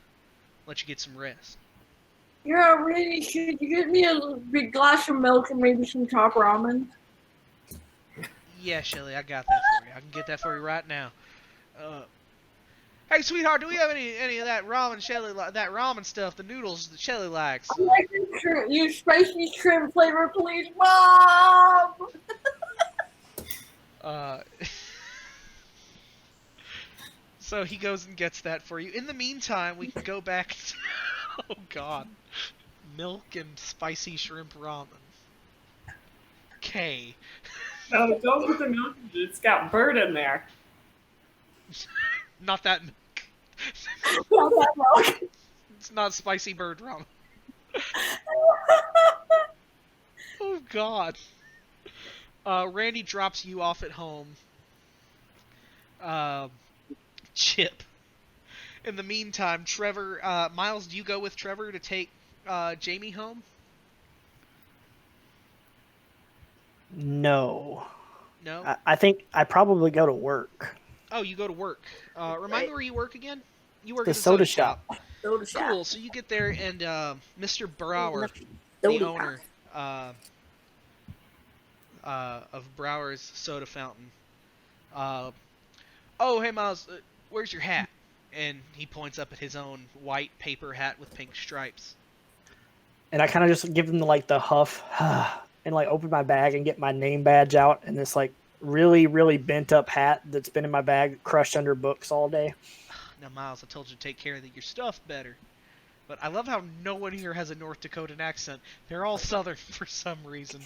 let you get some rest? Yeah, really, should you get me a big glass of milk and maybe some top ramen? Yeah, Shelly, I got that for you. I can get that for you right now. Hey, sweetheart, do we have any of that ramen Shelly that ramen stuff, the noodles that Shelly likes? I like your spicy shrimp flavor, please, Mom! So he goes and gets that for you. In the meantime, we can go back to, oh god, milk and spicy shrimp ramen. Okay. No, don't put the milk in it. It's got bird in there. Not that milk. Not that milk. It's not spicy bird ramen. Oh god. Randy drops you off at home. Chip. In the meantime, Trevor, Miles, do you go with Trevor to take Jamie home? No. No? I think I probably go to work. Oh, you go to work. Remind me where you work again? You work The at a soda shop. Soda shop. Cool. So you get there, and Mr. Brower, Soda the shop. owner of Brower's Soda Fountain. Oh, hey, Miles, where's your hat? And he points up at his own white paper hat with pink stripes. And I kind of just give them like the huff and like open my bag and get my name badge out and this like really, really bent up hat that's been in my bag, crushed under books all day. Now, Miles, I told you to take care of your stuff better. But I love how no one here has a North Dakotan accent. They're all Southern for some reason.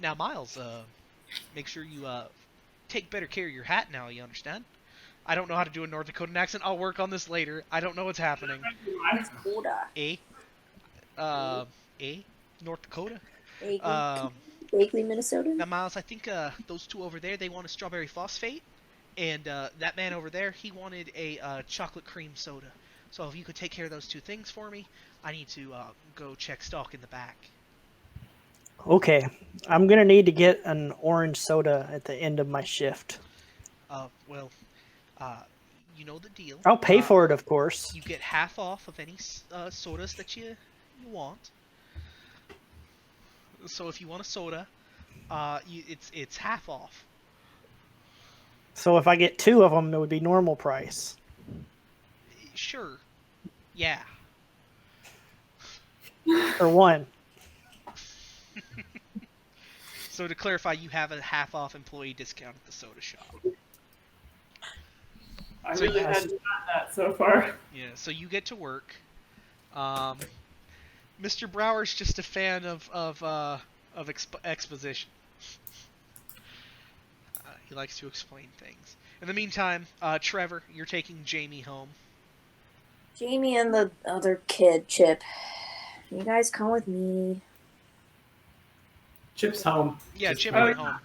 Now, Miles, make sure you take better care of your hat now, you understand? I don't know how to do a North Dakotan accent. I'll work on this later. I don't know what's happening. Soda. North Dakota? Vaguely Minnesota. Now, Miles, I think those two over there, they want a strawberry phosphate. And that man over there, he wanted a chocolate cream soda. So if you could take care of those two things for me, I need to go check stock in the back. Okay, I'm gonna need to get an orange soda at the end of my shift. Well, uh, you know the deal. I'll pay for it, of course. You get half off of any sodas that you want. So if you want a soda, it's half off. So if I get 2 of them, it would be normal price. Sure. Yeah. Or 1. So to clarify, you have a half off employee discount at the soda shop. I So really yes. hadn't done that so far. Yeah. So you get to work. Mr. Brower's just a fan of exposition. He likes to explain things. In the meantime, Trevor, you're taking Jamie home. Jamie and the other kid, Chip. You guys come with me. Chip's home. Yeah, Just Chip like- went home.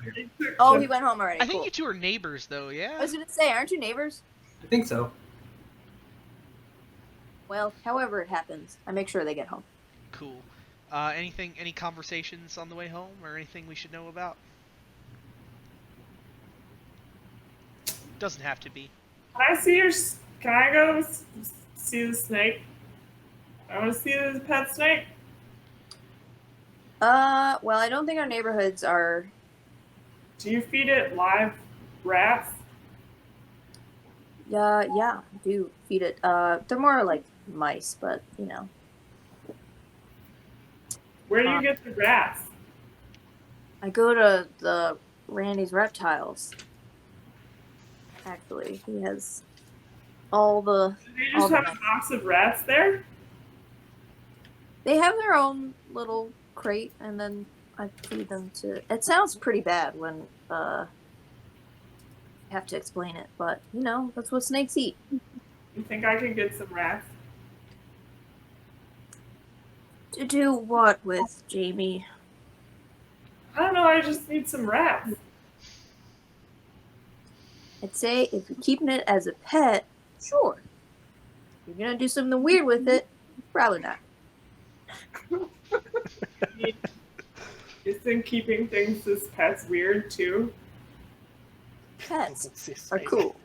Oh, he went home already. I think cool. you two are neighbors, though. I Yeah. was gonna say, aren't you neighbors? I think so. Well, however it happens, I make sure they get home. Cool. Any conversations on the way home, or anything we should know about? Doesn't have to be. Can I go see the snake? I want to see the pet snake. Well, I don't think our neighborhoods are. Do you feed it live rats? Yeah, I do feed it. They're more like mice, but you know. Where do you get the rats? I go to the Randy's Reptiles. Actually, he has all the. Do they just have a box of rats there? They have their own little crate, and then I feed them to. It sounds pretty bad when I have to explain it, but you know that's what snakes eat. You think I can get some rats? To do what with Jamie? I don't know. I just need some rats. I'd say if you're keeping it as a pet, sure. If you're gonna do something weird with it, probably not. Isn't keeping things as pets weird too? Pets are cool.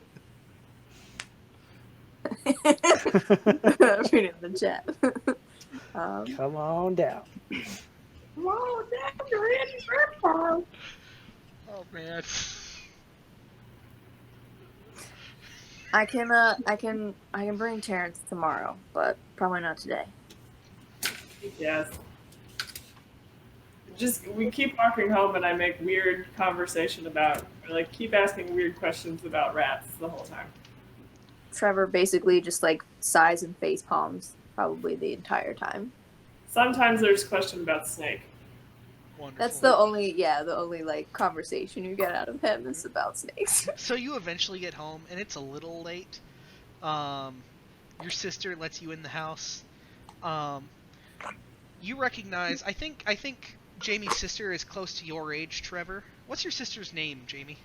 Reading the chat. Come on down. Come on down to Randy's Reptile. Oh man. I can bring Terrence tomorrow, but probably not today. Yes. Just we keep walking home and I make weird conversation about, or like keep asking weird questions about rats the whole time. Trevor basically just like sighs and face palms probably the entire time. Sometimes there's a question about snake. Wonderful. That's the only like conversation you get out of him is about snakes. So you eventually get home, and it's a little late. Your sister lets you in the house. You recognize. I think Jamie's sister is close to your age, Trevor. What's your sister's name, Jamie?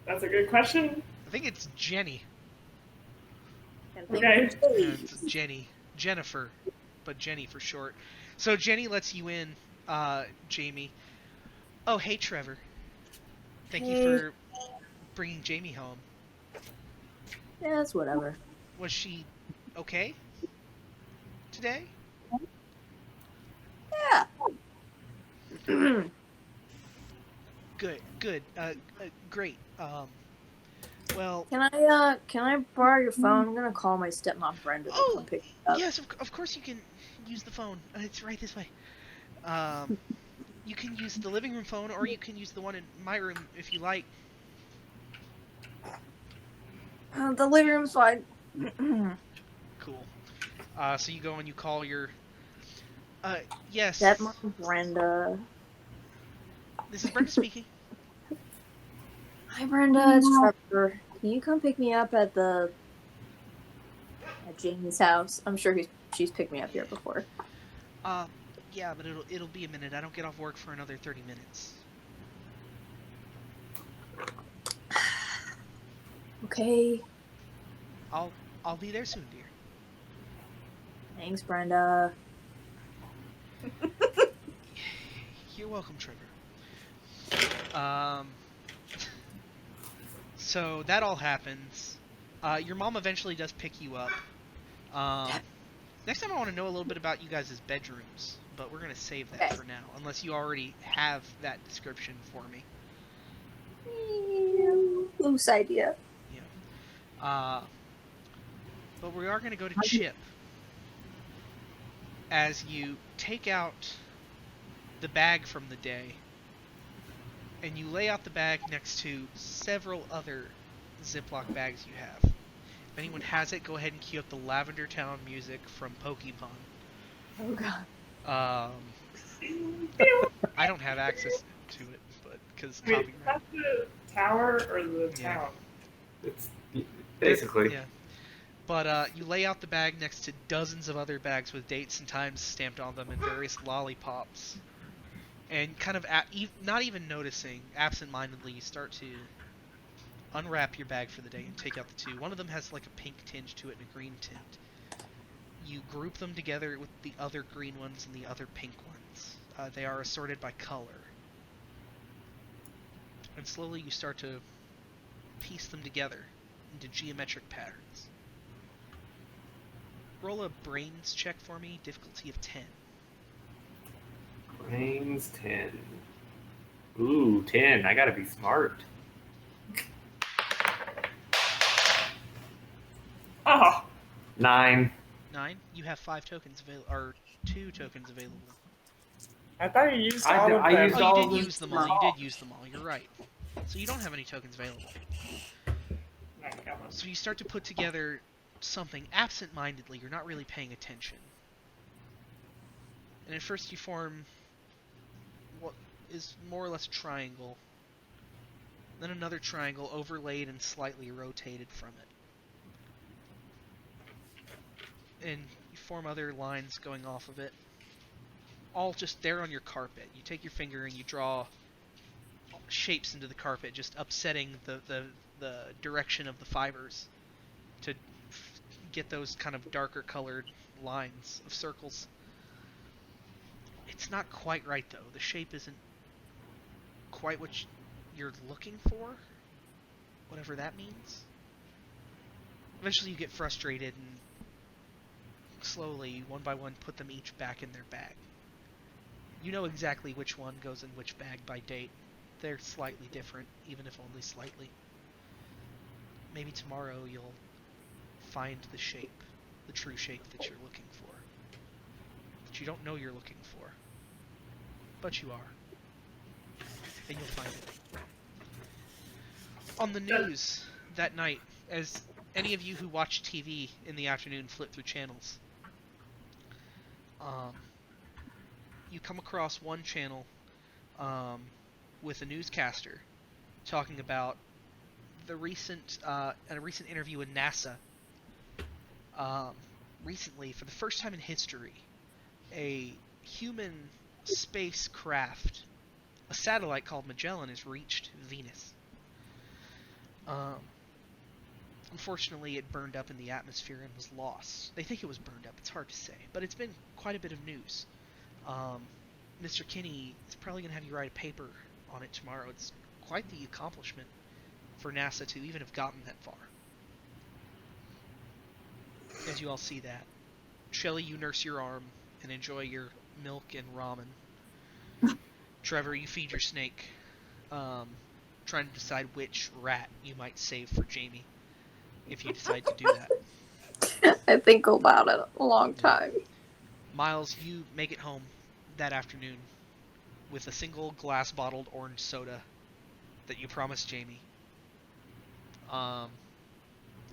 That's a good question. I think it's Jenny. Okay. Yeah, it's Jenny. Jennifer, but Jenny for short. So Jenny lets you in, Jamie. Oh, hey, Trevor. Thank you for bringing Jamie home. Yeah, it's whatever. Was she okay today? Yeah. Good. Great. Well. Can I borrow your phone? I'm gonna call my stepmom Brenda to come pick me up. Yes, of course you can use the phone. It's right this way. You can use the living room phone, or you can use the one in my room if you like. The living room's fine. Cool. So you go and you call your. Yes. Stepmom Brenda. This is Brenda speaking. Hi Brenda, it's Trevor. Can you come pick me up at Jamie's house? I'm sure she's picked me up here before. Yeah, but it'll be a minute. I don't get off work for another 30 minutes. Okay. I'll be there soon, dear. Thanks, Brenda. You're welcome, Trevor. So that all happens. Your mom eventually does pick you up. Next time I want to know a little bit about you guys' bedrooms, but we're going to save that Okay. for now, unless you already have that description for me. Loose idea. Yeah. But we are going to go to Chip. As you take out the bag from the day, and you lay out the bag next to several other Ziploc bags you have. If anyone has it, go ahead and cue up the Lavender Town music from Pokemon. Oh god. I don't have access to it, but because Wait, copyright. is that the tower or the Yeah. town? It's basically. Yeah. But you lay out the bag next to dozens of other bags with dates and times stamped on them and various lollipops. And kind of, not even noticing, absent-mindedly, you start to unwrap your bag for the day and take out the two. One of them has like a pink tinge to it and a green tint. You group them together with the other green ones and the other pink ones. They are assorted by color. And slowly you start to piece them together into geometric patterns. Roll a brains check for me, difficulty of 10. Brains 10. Ooh, 10. I gotta be smart. Oh, 9. 9. You have 5 tokens available, or 2 tokens available. I thought you used I all did- of I them. used Oh, all you of did them. use them all. You did use them all. You're right. So you don't have any tokens available. No, I got one. So you start to put together something absent-mindedly. You're not really paying attention. And at first you form what is more or less a triangle. Then another triangle overlaid and slightly rotated from it. And you form other lines going off of it. All just there on your carpet. You take your finger and you draw shapes into the carpet, just upsetting the direction of the fibers to get those kind of darker colored lines of circles. It's not quite right though. The shape isn't quite what you're looking for, whatever that means. Eventually you get frustrated and slowly, one by one, put them each back in their bag. You know exactly which one goes in which bag by date. They're slightly different, even if only slightly. Maybe tomorrow you'll find the shape, the true shape that you're looking for. That you don't know you're looking for. But you are. And you'll find it. On the news that night, as any of you who watch TV in the afternoon flip through channels, you come across one channel with a newscaster talking about a recent interview with NASA. Recently, for the first time in history, a human spacecraft, a satellite called Magellan, has reached Venus. Unfortunately, it burned up in the atmosphere and was lost. They think it was burned up. It's hard to say, but it's been quite a bit of news. Mr. Kinney is probably going to have you write a paper on it tomorrow. It's quite the accomplishment for NASA to even have gotten that far. As you all see that. Shelly, you nurse your arm and enjoy your milk and ramen. Trevor, you feed your snake, trying to decide which rat you might save for Jamie, if you decide to do that. I think about it a long time. Miles, you make it home that afternoon with a single glass-bottled orange soda that you promised Jamie.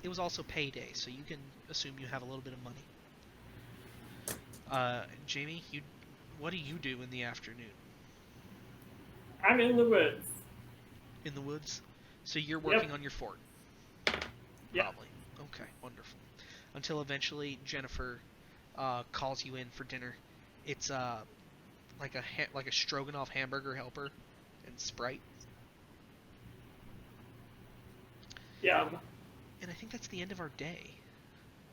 It was also payday, so you can assume you have a little bit of money. Jamie, what do you do in the afternoon? I'm in the woods. In the woods? So you're working on your fort? Yep. Probably. Okay, wonderful. Until eventually Jennifer calls you in for dinner. It's like a stroganoff hamburger helper and Sprite. Yum. And I think that's the end of our day.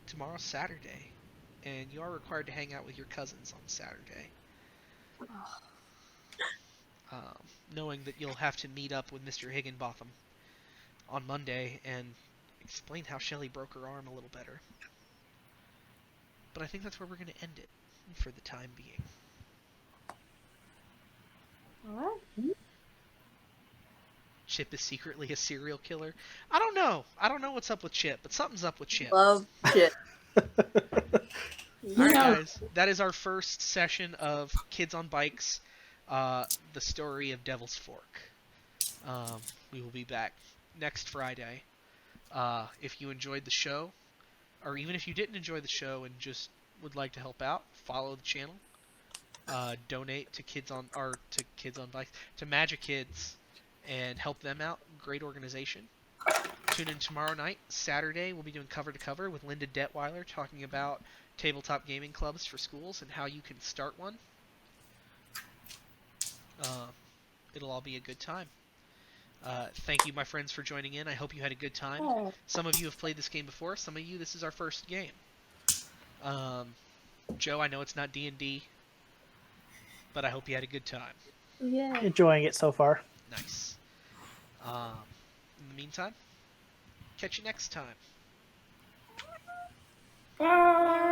Tomorrow's Saturday, and you are required to hang out with your cousins on Saturday. Um, Knowing that you'll have to meet up with Mr. Higginbotham on Monday and explain how Shelley broke her arm a little better. But I think that's where we're going to end it for the time being. All right. Chip is secretly a serial killer. I don't know. I don't know what's up with Chip, but something's up with Chip. Love shit. Alright, guys. That is our first session of Kids on Bikes, the story of Devil's Fork. We will be back next Friday. If you enjoyed the show, or even if you didn't enjoy the show and just would like to help out, follow the channel. Donate to Kids on Bikes, to Magic Kids, and help them out. Great organization. Tune in tomorrow night, Saturday. We'll be doing Cover to Cover with Linda Detweiler, talking about tabletop gaming clubs for schools and how you can start one. It'll all be a good time. Thank you, my friends, for joining in. I hope you had a good time. Oh. Some of you have played this game before. Some of you, this is our first game. Joe, I know it's not D&D, but I hope you had a good time. Yeah. Enjoying it so far. Nice. In the meantime, catch you next time. Bye.